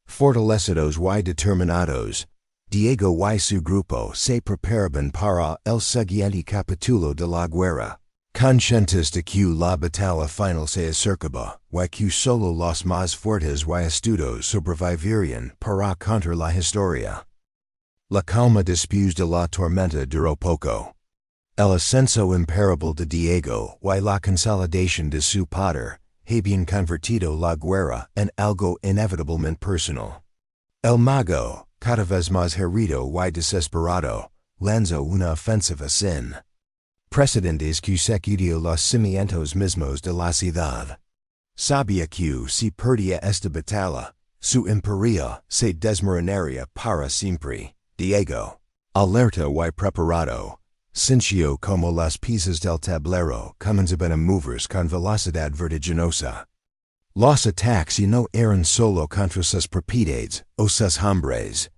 fortalecidos y determinados, Diego y su grupo se preparaban para el siguiente capítulo de la guerra, conscientes de que la batalla final se acercaba y que solo los más fuertes y astutos sobrevivirían para contar la historia. La calma después de la tormenta duró poco. El ascenso imparable de Diego y la consolidación de su poder habían convertido la guerra en algo inevitablemente personal. El mago, cada vez más herido y desesperado, lanzó una ofensiva sin precedentes que sacudió los cimientos mismos de la ciudad. Sabía que si perdía esta batalla, su imperio se desmoronaría para siempre. Diego, alerta y preparado, sintió como las piezas del tablero comenzaban a moverse con velocidad vertiginosa. Los ataques no eran solo contra sus propiedades o sus hombres.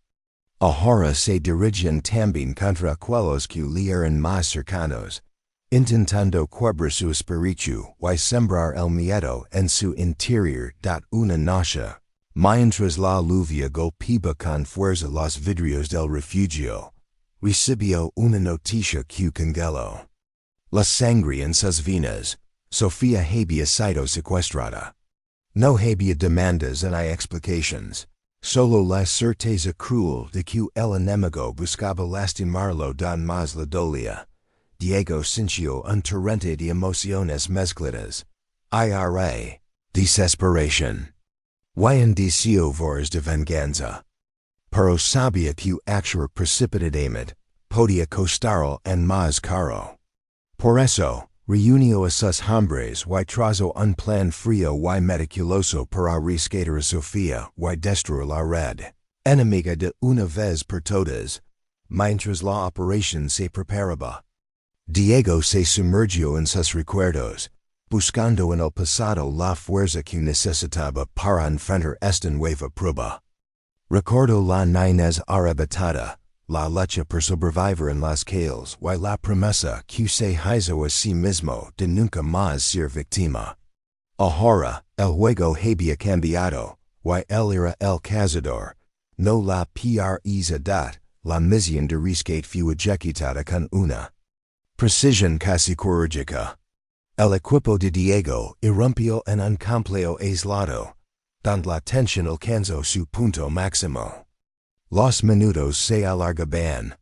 Ahora se dirigían también contra aquellos que le eran más cercanos, intentando quebrar su espíritu y sembrar el miedo en su interior. Una noche, mientras la lluvia golpeaba con fuerza los vidrios del refugio, recibió una noticia que congeló la sangre en sus venas. Sofía había sido secuestrada. No había demandas ni explicaciones, solo la certeza cruel de que el enemigo buscaba lastimarlo don más le dolía. Diego sintió un torrente de emociones mezcladas, ira, desesperación, y un deseo voraz de venganza. Pero sabía que actuar precipitadamente podía costarle en más caro. Por eso, reunió a sus hombres y trazó un plan frío y meticuloso para rescatar a Sofía y destruir la red enemiga de una vez por todas. Mientras la operación se preparaba, Diego se sumergió en sus recuerdos, buscando en el pasado la fuerza que necesitaba para enfrentar esta nueva prueba. Recordó la niñez arrebatada, La lucha por sobrevivir en las calles, y la promesa que se hizo a sí mismo de nunca más ser víctima. Ahora, el juego había cambiado, y él era el cazador, no la presa, la misión de rescate fue ejecutada con una precisión casi quirúrgica. El equipo de Diego irrumpió en un complejo aislado, donde la tensión alcanzó su punto máximo. Los minutos se alargaban.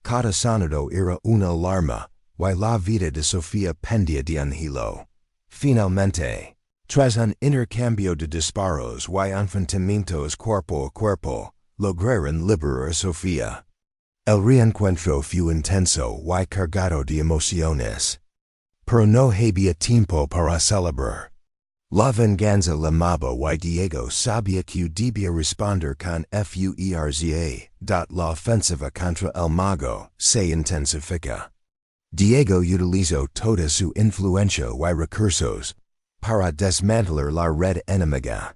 Cada sonido era una alarma, y la vida de Sofía pendía de un hilo. Finalmente, tras un intercambio de disparos y enfrentamientos cuerpo a cuerpo, lograron liberar a Sofía. El reencuentro fue intenso y cargado de emociones. Pero no había tiempo para celebrar. La venganza llamaba y Diego sabía que debía responder con fuerza. La ofensiva contra el mago se intensifica. Diego utilizó toda su influencia y recursos para desmantelar la red enemiga.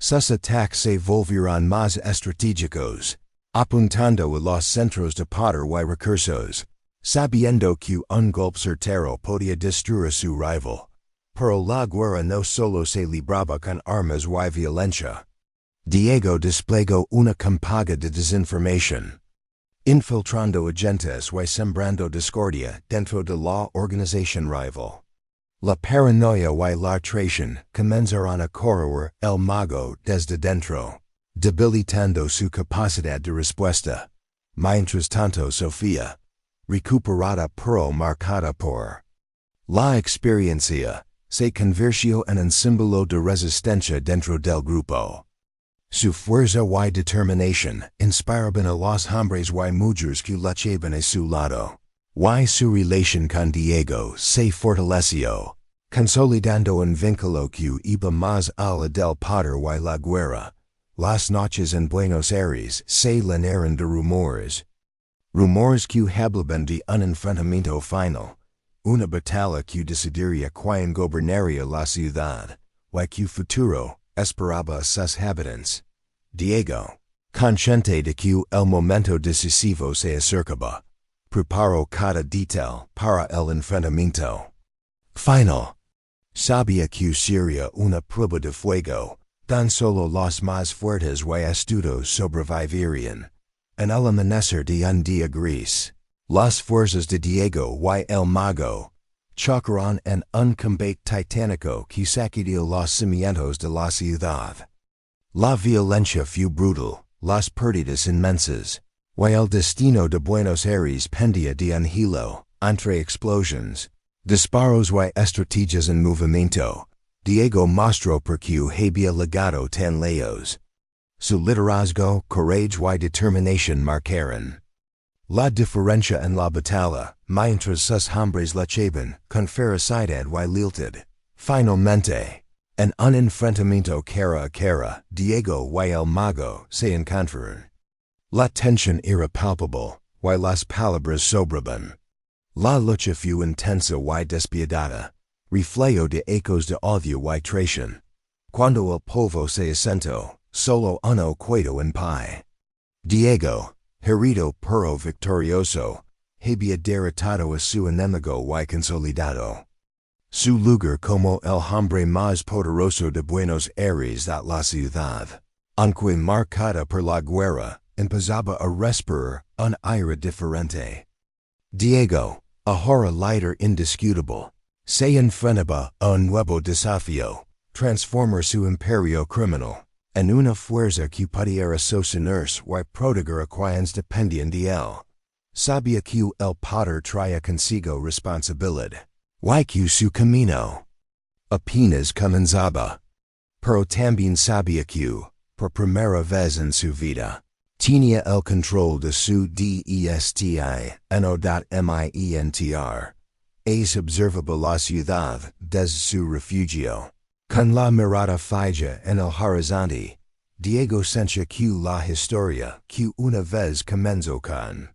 Sus ataques se volvieron más estratégicos, apuntando a los centros de poder y recursos, sabiendo que un golpe certero podía destruir a su rival. Pero la guerra no solo se libraba con armas y violencia. Diego desplegó una campaña de desinformación, infiltrando agentes y sembrando discordia dentro de la organización rival. La paranoia y la traición comenzaron a corroer el mago desde dentro, debilitando su capacidad de respuesta. Mientras tanto Sofía, recuperada pero marcada por la experiencia, se convirtió en un símbolo de resistencia dentro del grupo. Su fuerza y determinación inspiraban a los hombres y mujeres que luchaban a su lado. Y su relación con Diego se fortaleció, consolidando un vínculo que iba más allá del poder y la guerra. Las noches en Buenos Aires se llenaron de rumores. Rumores que hablaban de un enfrentamiento final. Una batalla que decidiría quién gobernaría la ciudad, y que futuro esperaba a sus habitantes. Diego, consciente de que el momento decisivo se acercaba, preparó cada detalle para el enfrentamiento final. Sabía que sería una prueba de fuego, tan solo los más fuertes y astutos sobrevivirían. En el amanecer de un día gris, las fuerzas de Diego y el mago chocaron en un combate titánico que sacudió los cimientos de la ciudad. La violencia fue brutal, las pérdidas inmensas, y el destino de Buenos Aires pendía de un hilo. Entre explosions, disparos y estrategias en movimiento, Diego mostró por qué había llegado tan lejos. Su liderazgo, coraje y determinación marcaron la diferencia en la batalla, mientras sus hombres luchaban con ferocidad y lealtad. Finalmente, en un enfrentamiento cara a cara, Diego y el mago se encontraron. La tensión era palpable, y las palabras sobraban. La lucha fue intensa y despiadada, reflejo de ecos de odio y traición. Cuando el polvo se asentó, solo uno quedó en pie. Diego, herido pero victorioso, había derrotado a su enemigo y consolidado su lugar como el hombre más poderoso de Buenos Aires de la ciudad. Aunque marcada por la guerra, empezaba a respirar un aire diferente. Diego, ahora líder indiscutible, se enfrentaba a un nuevo desafío, transformar su imperio criminal en una fuerza que pudiera sostenerse y proteger a quienes dependían de él. Sabía que el poder traía consigo responsabilidad, y que su camino apenas comenzaba. Pero también sabía que, por primera vez en su vida, tenía el control de su destino. Es observaba la ciudad desde su refugio. Con la mirada fija en el horizonte, Diego sentía que la historia que una vez comenzó con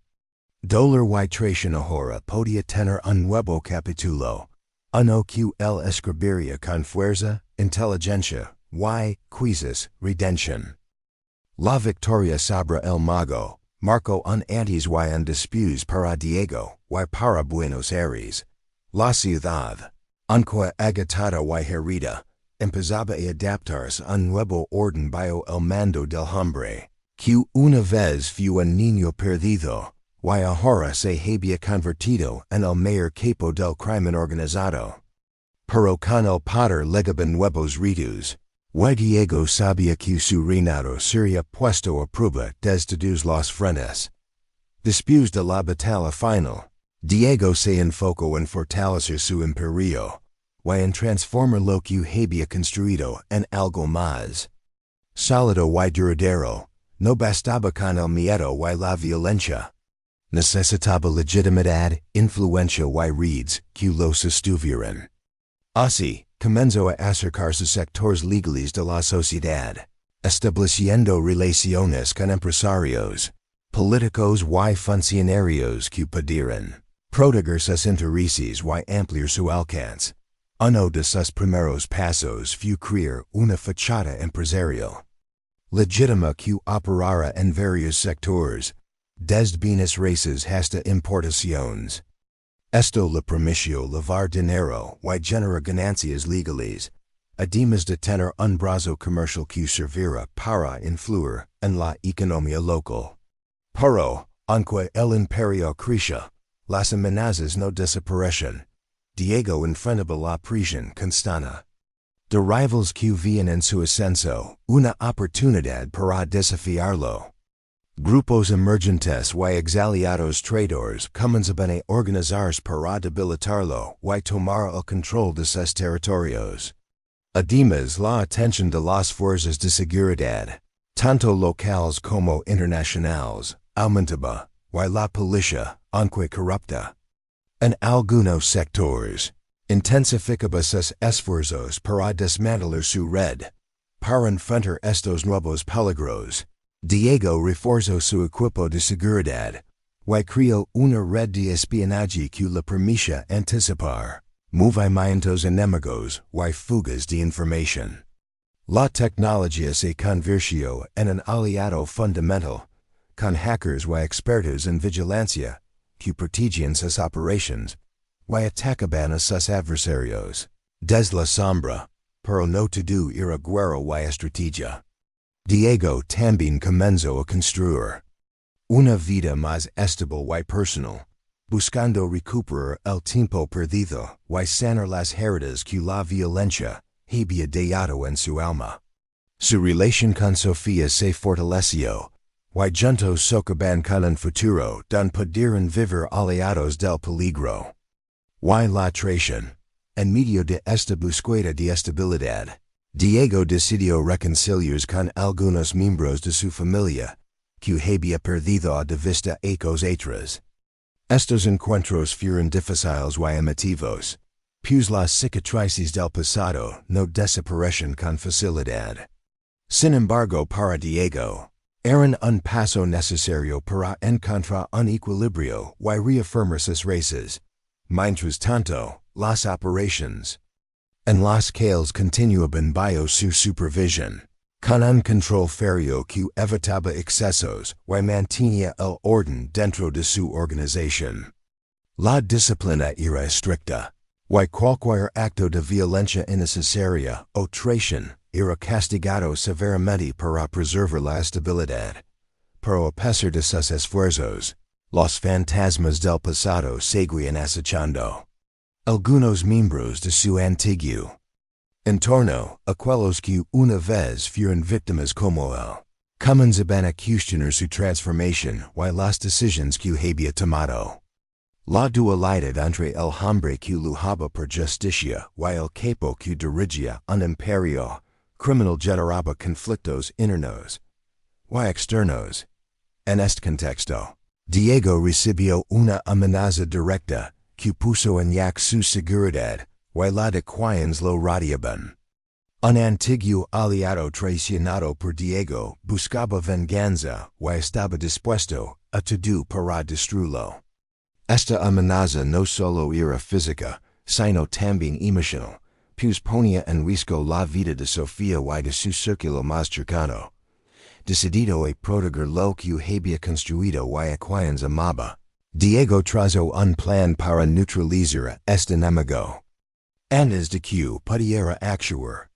dolor y traición ahora podía tener un nuevo capítulo, uno que él escribiría con fuerza, inteligencia y quizás redención. La victoria sobre el mago, Marco un antes y un después para Diego y para Buenos Aires. La ciudad, aunque agitada y herida, empezaba a adaptarse a un nuevo orden bajo el mando del hombre, que una vez fue un niño perdido, y ahora se había convertido en el mayor capo del crimen organizado. Pero con el poder legaban nuevos ritos, y Diego sabía que su reinado sería puesto a prueba desde todos los frentes. Después de la batalla final, Diego se enfocó en fortalecer su imperio, y en transformar lo que había construido en algo más sólido y duradero. No bastaba con el miedo y la violencia. Necesitaba legitimidad, influencia y redes que lo sostuvieran. Así, comenzó a acercarse sectores legales de la sociedad, estableciendo relaciones con empresarios, políticos y funcionarios que pudieran proteger sus intereses y ampliar su alcance. Uno de sus primeros pasos fue crear una fachada empresarial legítima que operara en varios sectores, desde bienes raíces hasta importaciones. Esto le permitió lavar dinero y generar ganancias legales, además de tener un brazo comercial que servira para influir en la economía local. Pero, aunque el imperio crecía, las amenazas no desaparecen. Diego enfrentaba la presión constante de rivals que veían en su ascenso una oportunidad para desafiarlo. Grupos emergentes y exaliados traidores comenzaban a organizarse para debilitarlo y tomar el control de sus territorios. Además, la atención de las fuerzas de seguridad, tanto locales como internacionales, aumentaba, y la policía, aunque corrupta en algunos sectores, intensificaba sus esfuerzos para desmantelar su red. Para enfrentar estos nuevos peligros, Diego reforzó su equipo de seguridad y creó una red de espionaje que le permitía anticipar movimientos enemigos y fugas de información. La tecnología se convirtió en un aliado fundamental, con hackers y expertos en vigilancia que protegían sus operaciones y atacaban a sus adversarios desde la sombra, pero no todo era guerra y estrategia. Diego también comenzó a construir una vida más estable y personal, buscando recuperar el tiempo perdido y sanar las heridas que la violencia había dejado en su alma. Su relación con Sofía se fortaleció, y juntos socaban con un futuro donde pudieran vivir aliados del peligro. Y la traición. En medio de esta búsqueda de estabilidad, Diego decidió reconciliarse con algunos miembros de su familia, que había perdido de vista ecos atrás. Estos encuentros fueron difíciles y emotivos, pues las cicatrices del pasado no desaparecen con facilidad. Sin embargo, para Diego, eran un paso necesario para encontrar un equilibrio y reafirmar sus raíces. Mientras tanto, las operaciones en las calles continuaban bajo su supervisión, con un control férreo que evitaba excesos y mantenía el orden dentro de su organización. La disciplina era estricta, y cualquier acto de violencia innecesaria o traición era castigado severamente para preservar la estabilidad. Pero a pesar de sus esfuerzos, los fantasmas del pasado seguían acechando algunos miembros de su antiguo entorno, aquellos que una vez fueron víctimas como él, comenzaban a cuestionar su transformación y las decisiones que había tomado. La dualidad entre el hombre que luchaba por justicia y el capo que dirigía un imperio criminal generaba conflictos internos y externos. En este contexto, Diego recibió una amenaza directa que puso en jaque su seguridad y la de quienes lo rodeaban. Un antiguo aliado traicionado por Diego buscaba venganza y estaba dispuesto a todo para destruirlo. Esta amenaza no solo era física, sino también emocional, pues ponía en riesgo la vida de Sofía y de su círculo más cercano. decidido a proteger lo que había construido y acquiens amaba. Diego trazo un plan para neutralizar este enemigo. Antes de que pudiera actuar.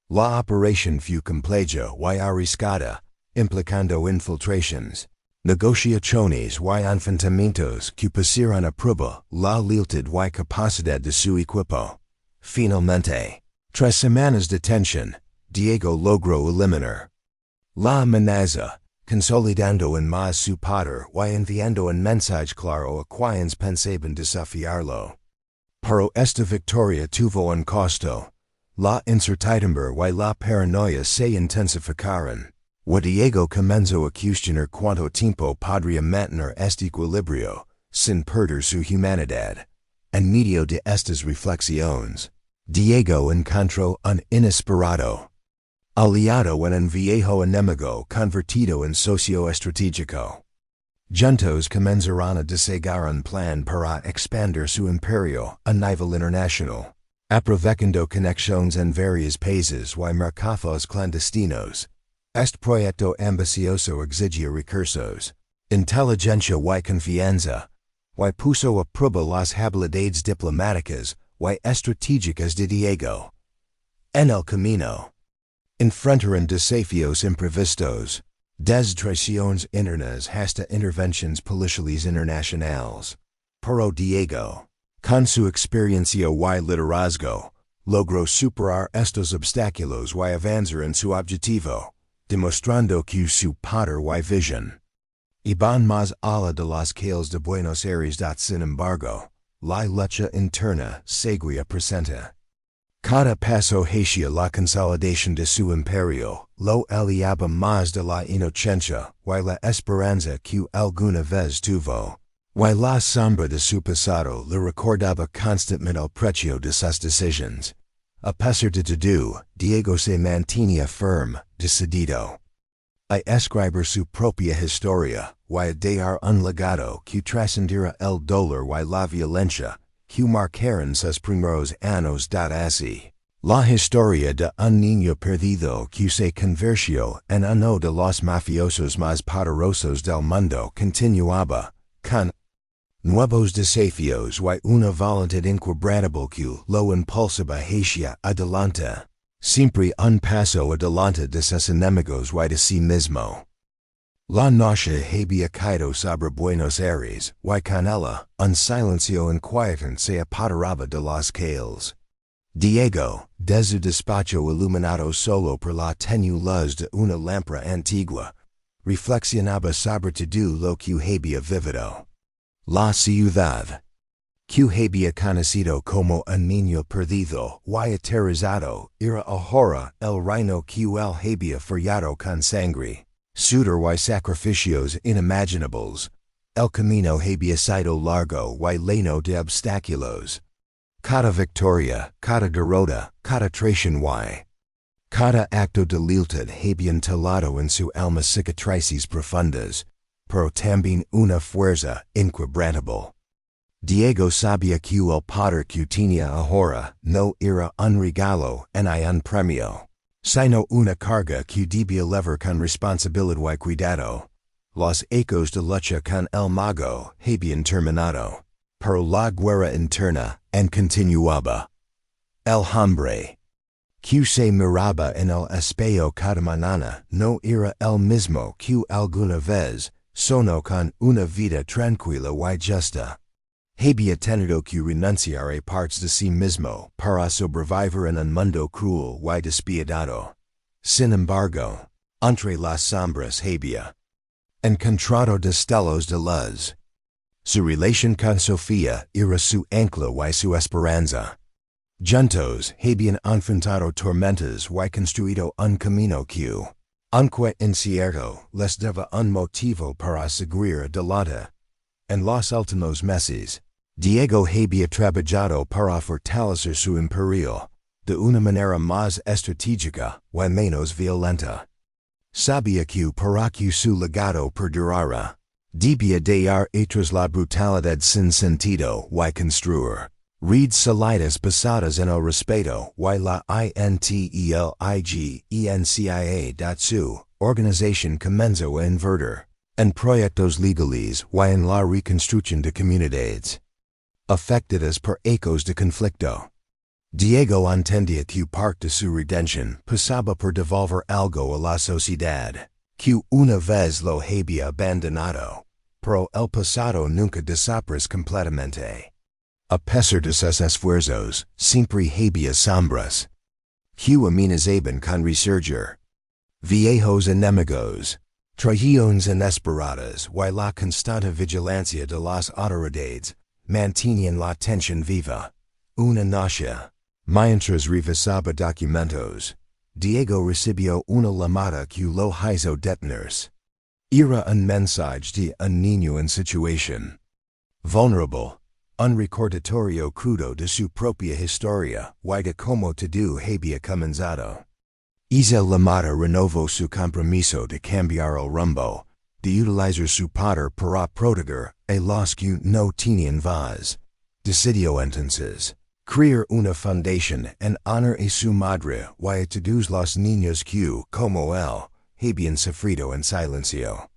La operación fue compleja y arriscada, implicando infiltrations, negociaciones y enfrentamientos que pusieron a prueba la lealtad y capacidad de su equipo. Finalmente, 3 semanas de tensión, Diego logró eliminar la amenaza, consolidando en más su poder y enviando un mensaje claro a quienes pensaban desafiarlo. Pero esta victoria tuvo un costo. La incertidumbre y la paranoia se intensificaron. Y Diego comenzó a cuestionar cuánto tiempo podría mantener este equilibrio, sin perder su humanidad. En medio de estas reflexiones, Diego encontró un inesperado aliado en un viejo enemigo convertido en socio estratégico. Juntos comenzaron a disegar un plan para expandir su imperio a nivel internacional, aprovechando conexiones en varios países y mercados clandestinos. Este proyecto ambicioso exigia recursos, inteligencia y confianza, y puso a prueba las habilidades diplomáticas y estratégicas de Diego. En el camino, enfrentaron desafíos imprevistos, desde traiciones internas hasta intervenciones policiales internacionales. Pero Diego, con su experiencia y liderazgo, logró superar estos obstáculos y avanzar en su objetivo, demostrando que su poder y visión iban más allá de las calles de Buenos Aires. Sin embargo, la lucha interna seguía presente. Cada paso hacia la consolidación de su imperio lo aliaba más de la inocencia y la esperanza que alguna vez tuvo, y la sombra de su pasado le recordaba constantemente el precio de sus decisiones. A pesar de todo, Diego se mantenía firme, decidido a escribir su propia historia y a dejar un legado que trascendiera el dolor y la violencia que marcaron sus primeros años. Así, la historia de un niño perdido que se convirtió en uno de los mafiosos más poderosos del mundo continuaba, con nuevos desafíos y una voluntad inquebrantable que lo impulsaba hacia adelante, siempre un paso adelante de sus enemigos y de sí mismo. La noche había caído sobre Buenos Aires y con ella un silencio inquietante se apoderaba de las calles. Diego, desde su despacho iluminado solo por la tenue luz de una lámpara antigua, reflexionaba sobre todo lo que había vivido. La ciudad, que había conocido como un niño perdido y aterrorizado, era ahora el reino que él había feriado con sangre, sudor y sacrificios inimaginables. El camino había sido largo y lleno de obstáculos. Cada victoria, cada derrota, cada traición y cada acto de lealtad habían talado en su alma cicatrices profundas, pero también una fuerza inquebrantable. Diego sabía que el poder que tenía ahora no era un regalo ni un premio, sino una carga que debía llevar con responsabilidad y cuidado. Los ecos de lucha con el mago habían terminado, pero la guerra interna continuaba. El hombre que se miraba en el espejo cada mañana no era el mismo que alguna vez soñó con una vida tranquila y justa. Había tenido que renunciar a partes de sí mismo para sobrevivir en un mundo cruel y despiadado. Sin embargo, entre las sombras había encontrado destellos de luz. Su relación con Sofía era su ancla y su esperanza. Juntos habían enfrentado tormentas y construido un camino que, aunque incierto, les daba un motivo para seguir adelante. En los últimos meses, Diego había trabajado para fortalecer su imperio de una manera más estratégica y menos violenta. Sabía que para que su legado perdurara, debía dejar atrás la brutalidad sin sentido y construir redes sólidas basadas en el respeto y la inteligencia. Su organización comienzo a invertir en proyectos legales y en la reconstrucción de comunidades afectadas por ecos de conflicto. Diego entendía que parte de su redención pasaba por devolver algo a la sociedad, que una vez lo había abandonado, pero el pasado nunca desaparece completamente. A pesar de sus esfuerzos, siempre había sombras que amenazaban con resurgir. Viejos enemigos, traiciones inesperadas y la constante vigilancia de las autoridades mantenían la tensión viva. Una noche, mientras revisaba documentos, Diego recibió una llamada que lo hizo detenerse. Era un mensaje de un niño en situación vulnerable, un recordatorio crudo de su propia historia y de cómo todo había comenzado. Esa llamada renovó su compromiso de cambiar el rumbo, de utilizar su poder para proteger a los que no tenían voz. Decidió entonces crear una fundación en honor a su madre y a todos los niños que, como él, habían sufrido en silencio.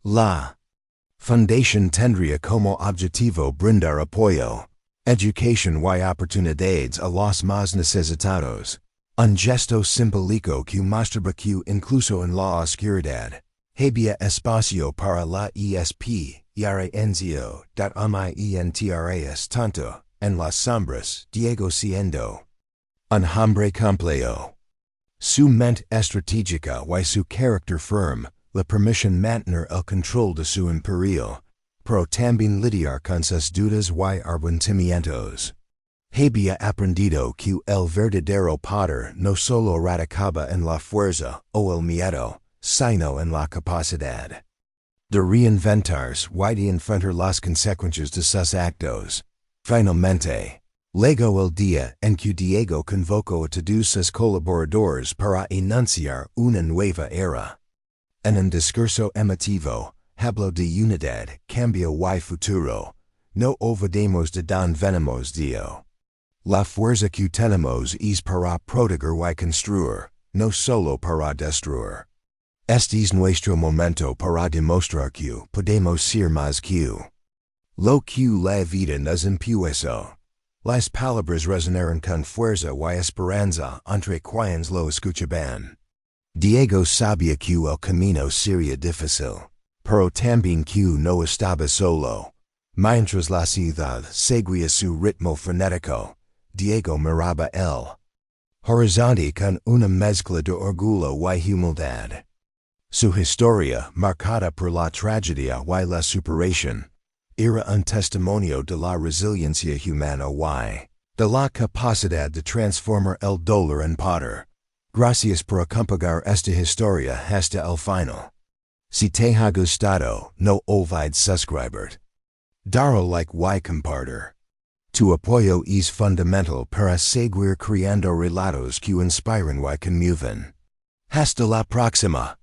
La fundación tendría como objetivo brindar apoyo, educación y oportunidades a los más necesitados. Un gesto simbólico que mostraba que incluso en la oscuridad había espacio para la esperanza. Mientras tanto, en las sombras, Diego siendo un hombre complejo. Su mente estratégica y su carácter firme le permiten mantener el control de su imperio, pero también lidiar con sus dudas y arrepentimientos. Había aprendido que el verdadero poder no solo radicaba en la fuerza o el miedo, sino en la capacidad de reinventarse y de enfrentar las consecuencias de sus actos. Finalmente, llegó el día en que Diego convocó a todos sus colaboradores para enunciar una nueva era. En un discurso emotivo, habló de unidad, cambio y futuro. No olvidemos de don venimos Dio. La fuerza que tenemos es para proteger y construir, no solo para destruir. Este es nuestro momento para demostrar que podemos ser más que lo que la vida nos impuso. Las palabras resonaron con fuerza y esperanza entre quienes lo escuchaban. Diego sabía que el camino sería difícil, pero también que no estaba solo. Mientras la ciudad seguía su ritmo frenético, Diego miraba el horizonte con una mezcla de orgullo y humildad. Su historia, marcada por la tragedia y la superación, era un testimonio de la resiliencia humana y de la capacidad de transformar el dolor en poder. Gracias por acompañar esta historia hasta el final. Si te ha gustado, no olvides suscribirte, dar like y compartir. Tu apoyo es fundamental para seguir creando relatos que inspiran y conmueven. Hasta la próxima.